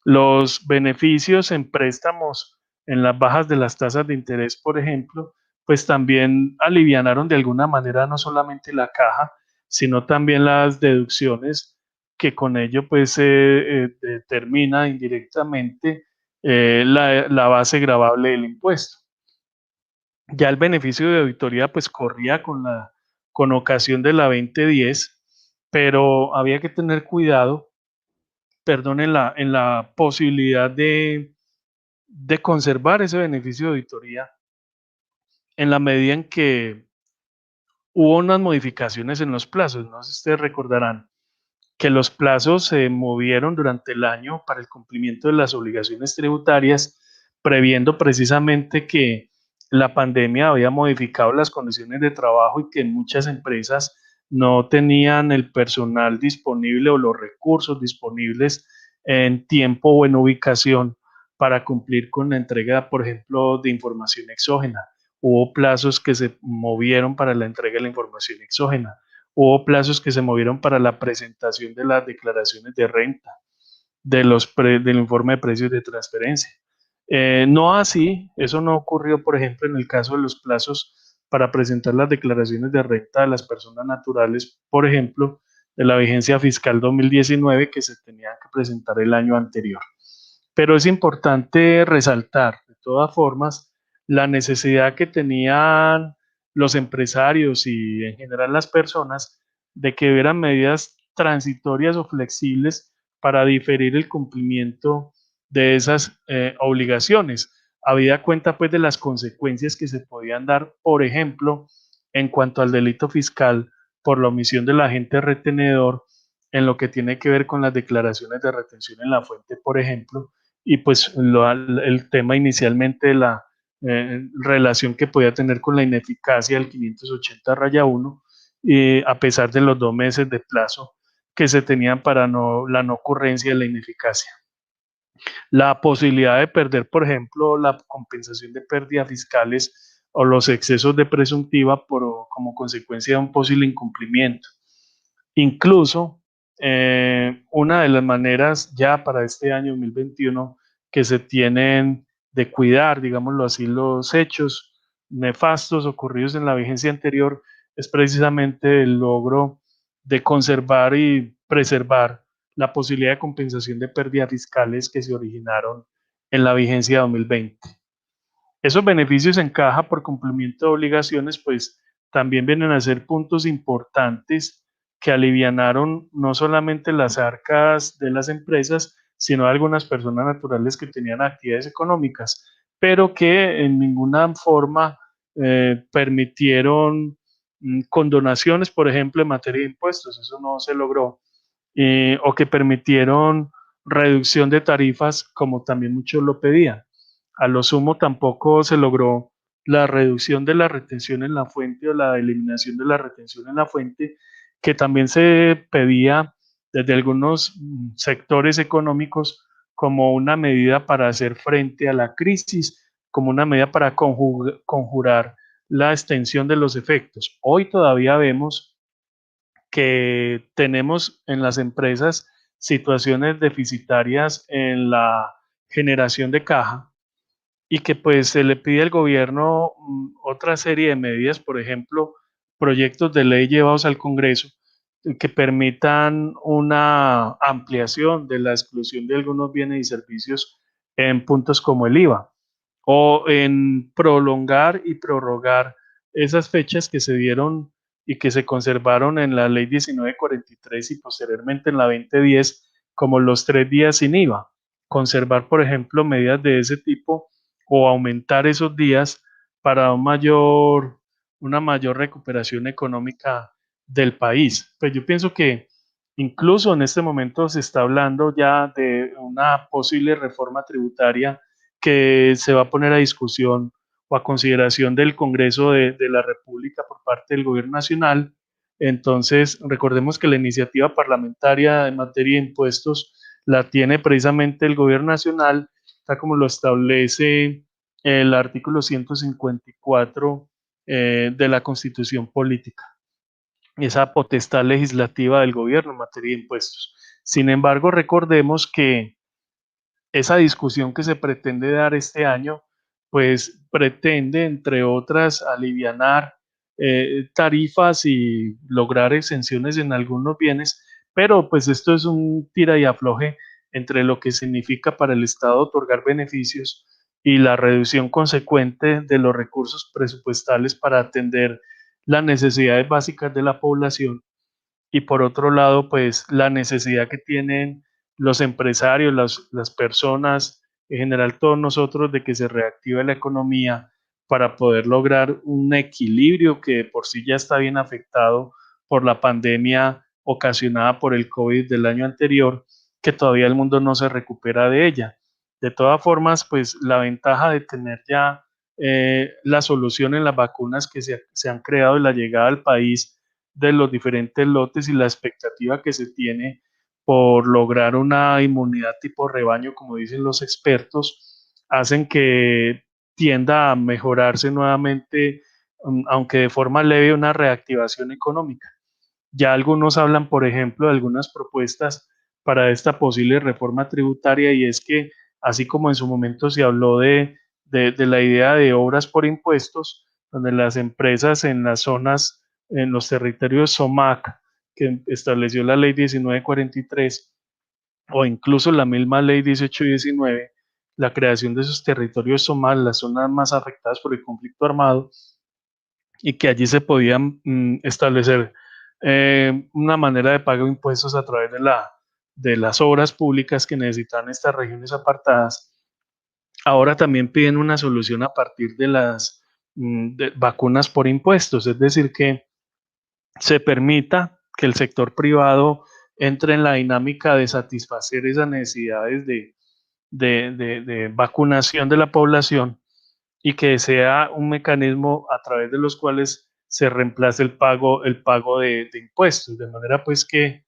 Los beneficios en préstamos en las bajas de las tasas de interés, por ejemplo, pues también alivianaron de alguna manera no solamente la caja, sino también las deducciones que con ello pues determina indirectamente la base gravable del impuesto. Ya el beneficio de auditoría pues corría con ocasión de la 2010, pero había que tener cuidado, perdón, en la posibilidad de conservar ese beneficio de auditoría en la medida en que hubo unas modificaciones en los plazos. No sé si ustedes recordarán que los plazos se movieron durante el año para el cumplimiento de las obligaciones tributarias, previendo precisamente que la pandemia había modificado las condiciones de trabajo y que muchas empresas no tenían el personal disponible o los recursos disponibles en tiempo o en ubicación para cumplir con la entrega, por ejemplo, de información exógena. Hubo plazos que se movieron para la entrega de la información exógena. Hubo plazos que se movieron para la presentación de las declaraciones de renta, del informe de precios de transferencia. No así, eso no ocurrió, por ejemplo, en el caso de los plazos para presentar las declaraciones de renta de las personas naturales, por ejemplo, de la vigencia fiscal 2019 que se tenía que presentar el año anterior. Pero es importante resaltar, de todas formas, la necesidad que tenían los empresarios y en general las personas de que hubieran medidas transitorias o flexibles para diferir el cumplimiento de esas obligaciones, habida cuenta pues de las consecuencias que se podían dar, por ejemplo, en cuanto al delito fiscal por la omisión del agente retenedor en lo que tiene que ver con las declaraciones de retención en la fuente, por ejemplo, y pues el tema inicialmente de la relación que podía tener con la ineficacia del 580-1, a pesar de los 2 meses de plazo que se tenían para la no ocurrencia de la ineficacia. La posibilidad de perder, por ejemplo, la compensación de pérdidas fiscales o los excesos de presuntiva como consecuencia de un posible incumplimiento. Incluso, una de las maneras ya para este año 2021 que se tienen de cuidar, digámoslo así, los hechos nefastos ocurridos en la vigencia anterior es precisamente el logro de conservar y preservar la posibilidad de compensación de pérdidas fiscales que se originaron en la vigencia 2020. Esos beneficios en caja por cumplimiento de obligaciones, pues también vienen a ser puntos importantes que alivianaron no solamente las arcas de las empresas, sino de algunas personas naturales que tenían actividades económicas, pero que en ninguna forma permitieron condonaciones, por ejemplo, en materia de impuestos. Eso no se logró. O que permitieron reducción de tarifas, como también muchos lo pedían. A lo sumo tampoco se logró la reducción de la retención en la fuente o la eliminación de la retención en la fuente, que también se pedía desde algunos sectores económicos como una medida para hacer frente a la crisis, como una medida para conjurar la extensión de los efectos. Hoy todavía vemos que tenemos en las empresas situaciones deficitarias en la generación de caja y que pues se le pide al gobierno otra serie de medidas, por ejemplo, proyectos de ley llevados al Congreso que permitan una ampliación de la exclusión de algunos bienes y servicios en puntos como el IVA o en prolongar y prorrogar esas fechas que se dieron y que se conservaron en la ley 1943 y posteriormente en la 2010 como los 3 días sin IVA. Conservar, por ejemplo, medidas de ese tipo o aumentar esos días para una mayor recuperación económica del país. Pues yo pienso que incluso en este momento se está hablando ya de una posible reforma tributaria que se va a poner a discusión o a consideración del Congreso de la República por parte del Gobierno Nacional. Entonces, recordemos que la iniciativa parlamentaria en materia de impuestos la tiene precisamente el Gobierno Nacional, tal como lo establece el artículo 154 de la Constitución Política, esa potestad legislativa del gobierno en materia de impuestos. Sin embargo, recordemos que esa discusión que se pretende dar este año pues pretende, entre otras, alivianar tarifas y lograr exenciones en algunos bienes, pero pues esto es un tira y afloje entre lo que significa para el Estado otorgar beneficios y la reducción consecuente de los recursos presupuestales para atender las necesidades básicas de la población y por otro lado, pues la necesidad que tienen los empresarios, las personas, en general todos nosotros, de que se reactive la economía para poder lograr un equilibrio que por sí ya está bien afectado por la pandemia ocasionada por el COVID del año anterior, que todavía el mundo no se recupera de ella. De todas formas, pues la ventaja de tener ya la solución en las vacunas que se han creado y la llegada al país de los diferentes lotes y la expectativa que se tiene por lograr una inmunidad tipo rebaño, como dicen los expertos, hacen que tienda a mejorarse nuevamente, aunque de forma leve, una reactivación económica. Ya algunos hablan, por ejemplo, de algunas propuestas para esta posible reforma tributaria y es que, así como en su momento se habló de la idea de obras por impuestos, donde las empresas en las zonas, en los territorios SOMAC, que estableció la ley 1943, o incluso la misma ley 1819, la creación de esos territorios SOMAC, las zonas más afectadas por el conflicto armado, y que allí se podían establecer una manera de pago de impuestos a través de las obras públicas que necesitan estas regiones apartadas. Ahora también piden una solución a partir de las de vacunas por impuestos, es decir, que se permita que el sector privado entre en la dinámica de satisfacer esas necesidades de vacunación de la población y que sea un mecanismo a través de los cuales se reemplace el pago de impuestos, de manera pues que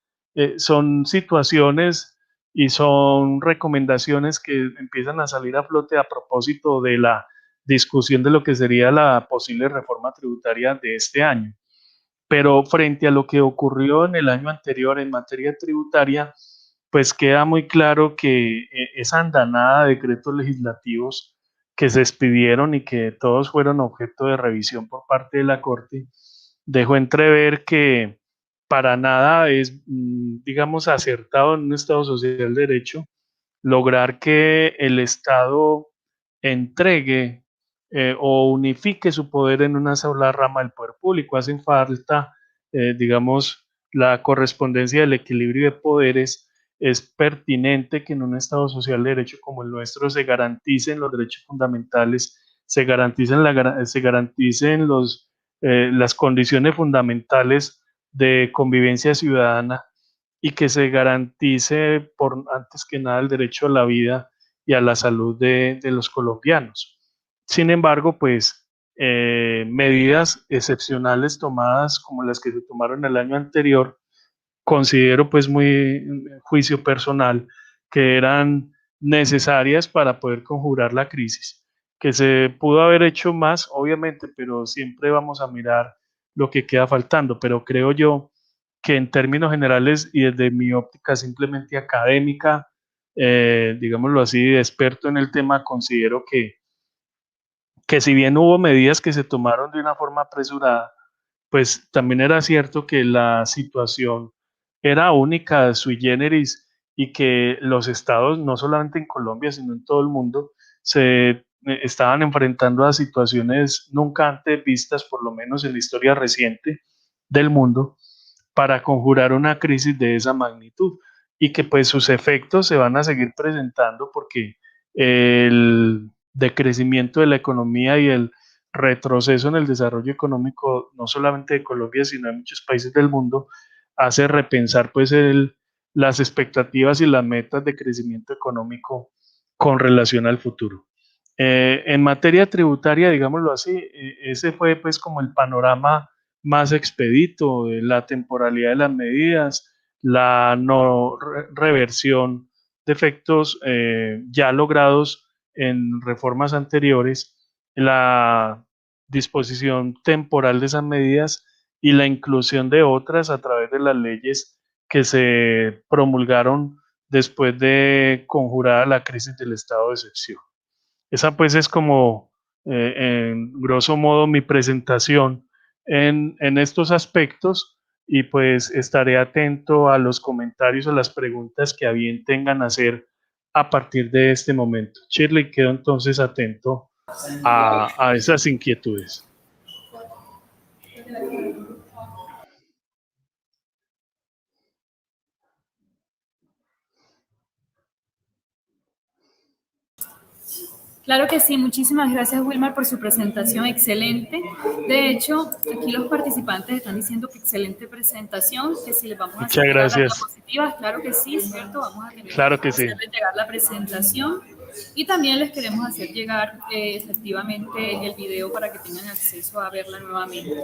son situaciones y son recomendaciones que empiezan a salir a flote a propósito de la discusión de lo que sería la posible reforma tributaria de este año. Pero frente a lo que ocurrió en el año anterior en materia tributaria, pues queda muy claro que esa andanada de decretos legislativos que se expidieron y que todos fueron objeto de revisión por parte de la Corte, dejó entrever que para nada es, digamos, acertado en un Estado social de derecho lograr que el Estado entregue o unifique su poder en una sola rama del poder público. Hacen falta, digamos, la correspondencia del equilibrio de poderes. Es pertinente que en un Estado social de derecho como el nuestro se garanticen los derechos fundamentales, se garanticen las condiciones fundamentales de convivencia ciudadana y que se garantice por antes que nada el derecho a la vida y a la salud de los colombianos. Sin embargo, pues medidas excepcionales tomadas como las que se tomaron el año anterior, considero pues muy juicio personal que eran necesarias para poder conjurar la crisis, que se pudo haber hecho más, obviamente, pero siempre vamos a mirar lo que queda faltando, pero creo yo que en términos generales y desde mi óptica simplemente académica, digámoslo así, de experto en el tema, considero que si bien hubo medidas que se tomaron de una forma apresurada, pues también era cierto que la situación era única, sui generis, y que los estados, no solamente en Colombia, sino en todo el mundo, se estaban enfrentando a situaciones nunca antes vistas, por lo menos en la historia reciente del mundo, para conjurar una crisis de esa magnitud y que pues sus efectos se van a seguir presentando porque el decrecimiento de la economía y el retroceso en el desarrollo económico, no solamente de Colombia, sino de muchos países del mundo, hace repensar pues las expectativas y las metas de crecimiento económico con relación al futuro. En materia tributaria, digámoslo así, ese fue pues como el panorama más expedito, la temporalidad de las medidas, la no reversión de efectos ya logrados en reformas anteriores, la disposición temporal de esas medidas y la inclusión de otras a través de las leyes que se promulgaron después de conjurada la crisis del estado de excepción. Esa pues es como en grosso modo mi presentación en estos aspectos y pues estaré atento a los comentarios o las preguntas que a bien tengan a hacer a partir de este momento. Shirley, quedo entonces atento a esas inquietudes. Claro que sí, muchísimas gracias Wilmar por su presentación, excelente. De hecho, aquí los participantes están diciendo que excelente presentación, que si les vamos a Muchas hacer llegar las gracias. diapositivas, claro que sí, ¿cierto? Vamos a tener Claro que que sí. hacerles llegar la presentación y también les queremos hacer llegar efectivamente el video para que tengan acceso a verla nuevamente.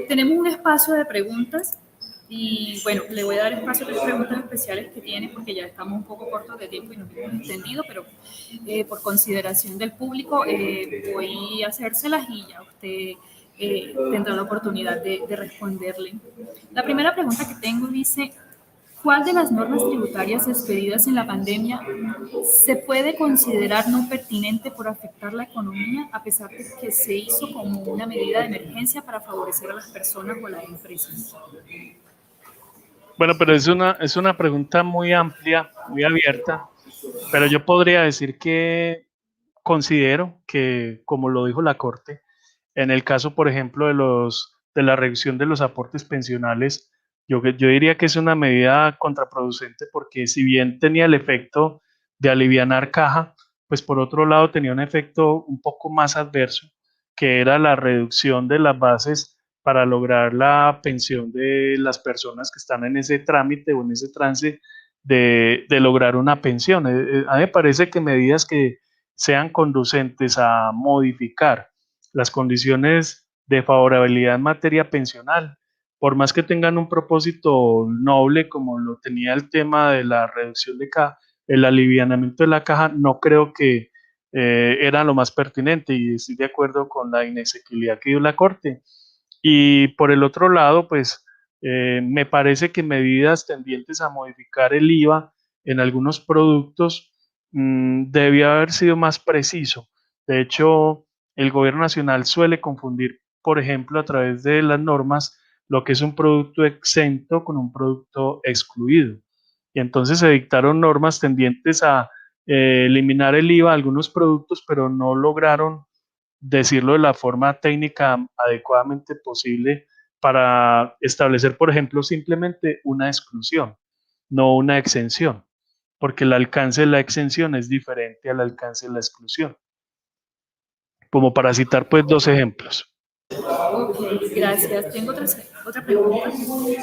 Tenemos un espacio de preguntas. Y bueno, le voy a dar espacio a las preguntas especiales que tiene porque ya estamos un poco cortos de tiempo y nos hemos extendido, pero por consideración del público voy a hacérselas y ya usted tendrá la oportunidad de responderle. La primera pregunta que tengo dice, ¿cuál de las normas tributarias expedidas en la pandemia se puede considerar no pertinente por afectar la economía a pesar de que se hizo como una medida de emergencia para favorecer a las personas o a las empresas? Bueno, pero es una pregunta muy amplia, muy abierta, pero yo podría decir que considero que, como lo dijo la Corte, en el caso, por ejemplo, de la revisión de los aportes pensionales, yo diría que es una medida contraproducente porque si bien tenía el efecto de alivianar caja, pues por otro lado tenía un efecto un poco más adverso, que era la reducción de las bases para lograr la pensión de las personas que están en ese trámite o en ese trance de lograr una pensión. A mí me parece que medidas que sean conducentes a modificar las condiciones de favorabilidad en materia pensional, por más que tengan un propósito noble como lo tenía el tema de la reducción de caja, el alivianamiento de la caja, no creo que era lo más pertinente y estoy de acuerdo con la inexequibilidad que dio la Corte. Y por el otro lado, pues me parece que medidas tendientes a modificar el IVA en algunos productos debía haber sido más preciso. De hecho, el gobierno nacional suele confundir, por ejemplo, a través de las normas, lo que es un producto exento con un producto excluido. Y entonces se dictaron normas tendientes a eliminar el IVA a algunos productos, pero no lograron decirlo de la forma técnica adecuadamente posible para establecer, por ejemplo, simplemente una exclusión, no una exención, porque el alcance de la exención es diferente al alcance de la exclusión. Como para citar, pues, dos ejemplos. Ok, gracias. Tengo otra pregunta.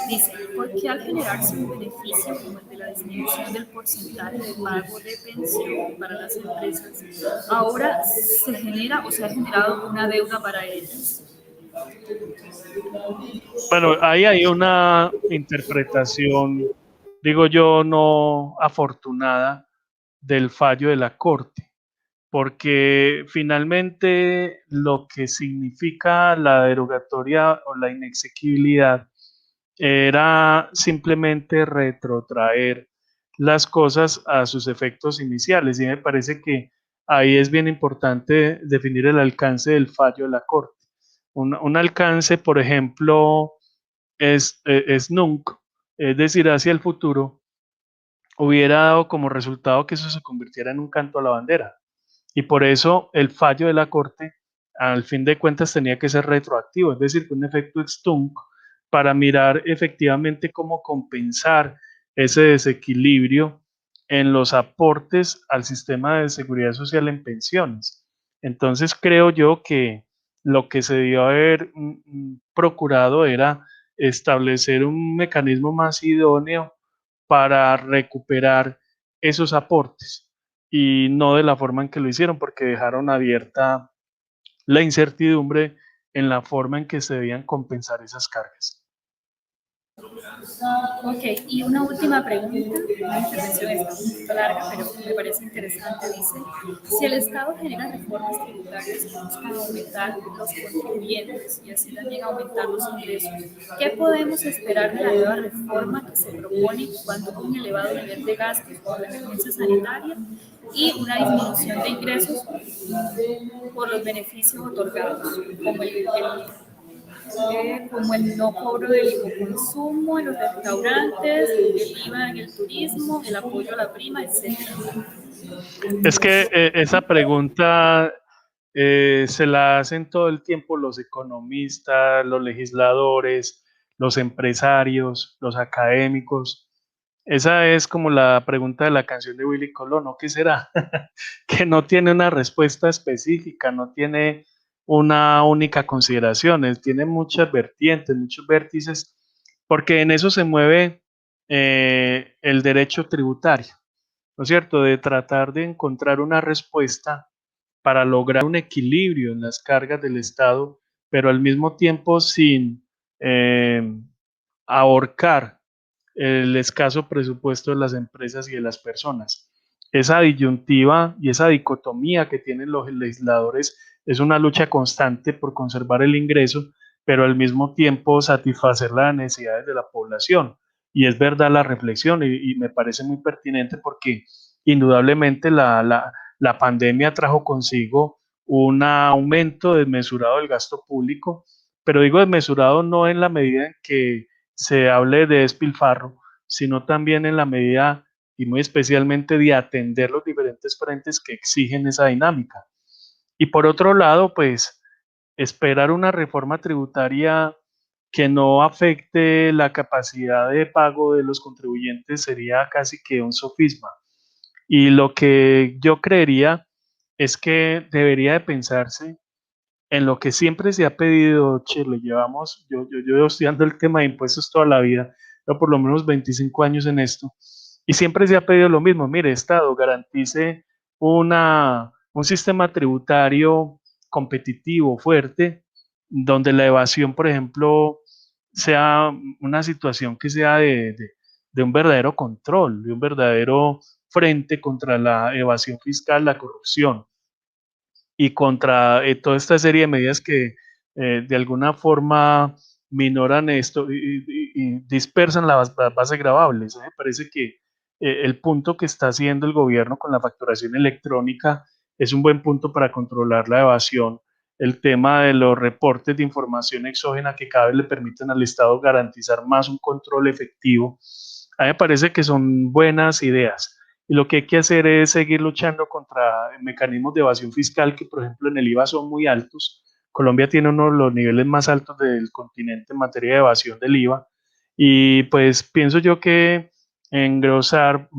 Dice, ¿por qué al generarse un beneficio como el de la disminución del porcentaje de pago de pensión para las empresas, ahora se genera o se ha generado una deuda para ellas? Bueno, ahí hay una interpretación, digo yo, no afortunada del fallo de la Corte, porque finalmente lo que significa la derogatoria o la inexequibilidad era simplemente retrotraer las cosas a sus efectos iniciales. Y me parece que ahí es bien importante definir el alcance del fallo de la Corte. Un alcance, por ejemplo, es nunc, es decir, hacia el futuro, hubiera dado como resultado que eso se convirtiera en un canto a la bandera. Y por eso el fallo de la Corte, al fin de cuentas, tenía que ser retroactivo, es decir, con un efecto ex tunc para mirar efectivamente cómo compensar ese desequilibrio en los aportes al sistema de seguridad social en pensiones. Entonces creo yo que lo que se debió haber procurado era establecer un mecanismo más idóneo para recuperar esos aportes y no de la forma en que lo hicieron, porque dejaron abierta la incertidumbre en la forma en que se debían compensar esas cargas. Ok, y una última pregunta, una intervención está un poquito larga, pero me parece interesante. Dice, si el Estado genera reformas tributarias que buscan aumentar los contribuyentes y así también aumentar los ingresos, ¿qué podemos esperar de la nueva reforma que se propone cuando un elevado nivel de gastos por la emergencia sanitaria y una disminución de ingresos por los beneficios otorgados, como el no cobro del consumo en los restaurantes, el IVA en el turismo, el apoyo a la prima, etcétera? Es que esa pregunta se la hacen todo el tiempo los economistas, los legisladores, los empresarios, los académicos. Esa es como la pregunta de la canción de Willy Colón, ¿no? ¿Qué será? Que no tiene una respuesta específica, no tiene una única consideración, tiene muchas vertientes, muchos vértices, porque en eso se mueve el derecho tributario, ¿no es cierto? De tratar de encontrar una respuesta para lograr un equilibrio en las cargas del Estado, pero al mismo tiempo sin eh, ahorcar el escaso presupuesto de las empresas y de las personas. Esa disyuntiva y esa dicotomía que tienen los legisladores es una lucha constante por conservar el ingreso, pero al mismo tiempo satisfacer las necesidades de la población. Y es verdad la reflexión y me parece muy pertinente porque indudablemente la pandemia trajo consigo un aumento desmesurado del gasto público, pero digo desmesurado no en la medida en que se hable de despilfarro, sino también en la medida y muy especialmente de atender los diferentes frentes que exigen esa dinámica. Y por otro lado, pues esperar una reforma tributaria que no afecte la capacidad de pago de los contribuyentes sería casi que un sofisma. Y lo que yo creería es que debería de pensarse en lo que siempre se ha pedido, Chile, yo estudiando el tema de impuestos toda la vida, yo por lo menos 25 años en esto, y siempre se ha pedido lo mismo, mire, Estado, garantice un sistema tributario competitivo, fuerte, donde la evasión, por ejemplo, sea una situación que sea de un verdadero control, de un verdadero frente contra la evasión fiscal, la corrupción y contra toda esta serie de medidas que de alguna forma minoran esto y dispersan las bases gravables. Me parece que el punto que está haciendo el gobierno con la facturación electrónica es un buen punto para controlar la evasión. El tema de los reportes de información exógena que cada vez le permiten al Estado garantizar más un control efectivo. A mí me parece que son buenas ideas. Y lo que hay que hacer es seguir luchando contra mecanismos de evasión fiscal que, por ejemplo, en el IVA son muy altos. Colombia tiene uno de los niveles más altos del continente en materia de evasión del IVA. Y pues pienso yo que engrosar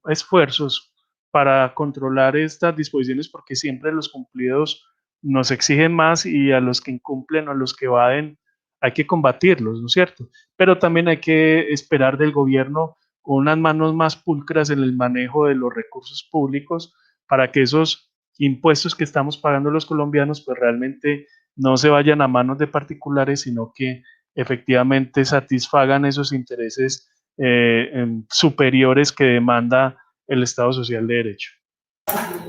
esfuerzos para controlar estas disposiciones, porque siempre los cumplidos nos exigen más y a los que incumplen o a los que evaden hay que combatirlos, ¿no es cierto? Pero también hay que esperar del gobierno unas manos más pulcras en el manejo de los recursos públicos para que esos impuestos que estamos pagando los colombianos pues realmente no se vayan a manos de particulares, sino que efectivamente satisfagan esos intereses superiores que demanda el Estado Social de Derecho.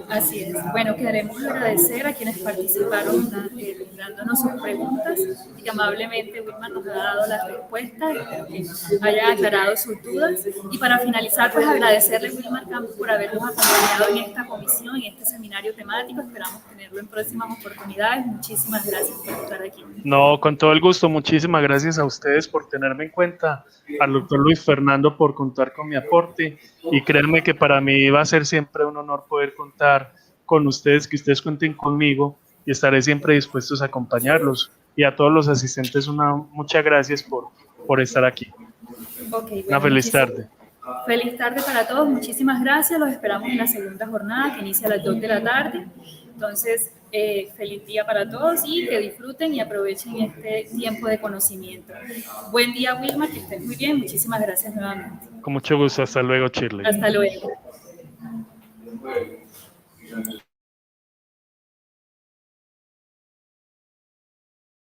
Así es. Bueno, queremos agradecer a quienes participaron dándonos sus preguntas y que amablemente Wilmar nos ha dado las respuestas. Espero que hayan aclarado sus dudas. Y para finalizar, pues agradecerle a Wilmar Campos por habernos acompañado en esta comisión, en este seminario temático. Esperamos tenerlo en próximas oportunidades. Muchísimas gracias por estar aquí. No, con todo el gusto. Muchísimas gracias a ustedes por tenerme en cuenta, al doctor Luis Fernando por contar con mi aporte y créanme que para mí va a ser siempre un honor poder contar con ustedes, que ustedes cuenten conmigo y estaré siempre dispuestos a acompañarlos. Y a todos los asistentes muchas gracias por estar aquí. Okay, bueno, una feliz tarde. Feliz tarde para todos, muchísimas gracias, los esperamos en la segunda jornada que inicia a las 2 de la tarde. Entonces, feliz día para todos y que disfruten y aprovechen este tiempo de conocimiento. Buen día, Wilmar, que estés muy bien, muchísimas gracias nuevamente. Con mucho gusto, hasta luego, Shirley. Hasta luego.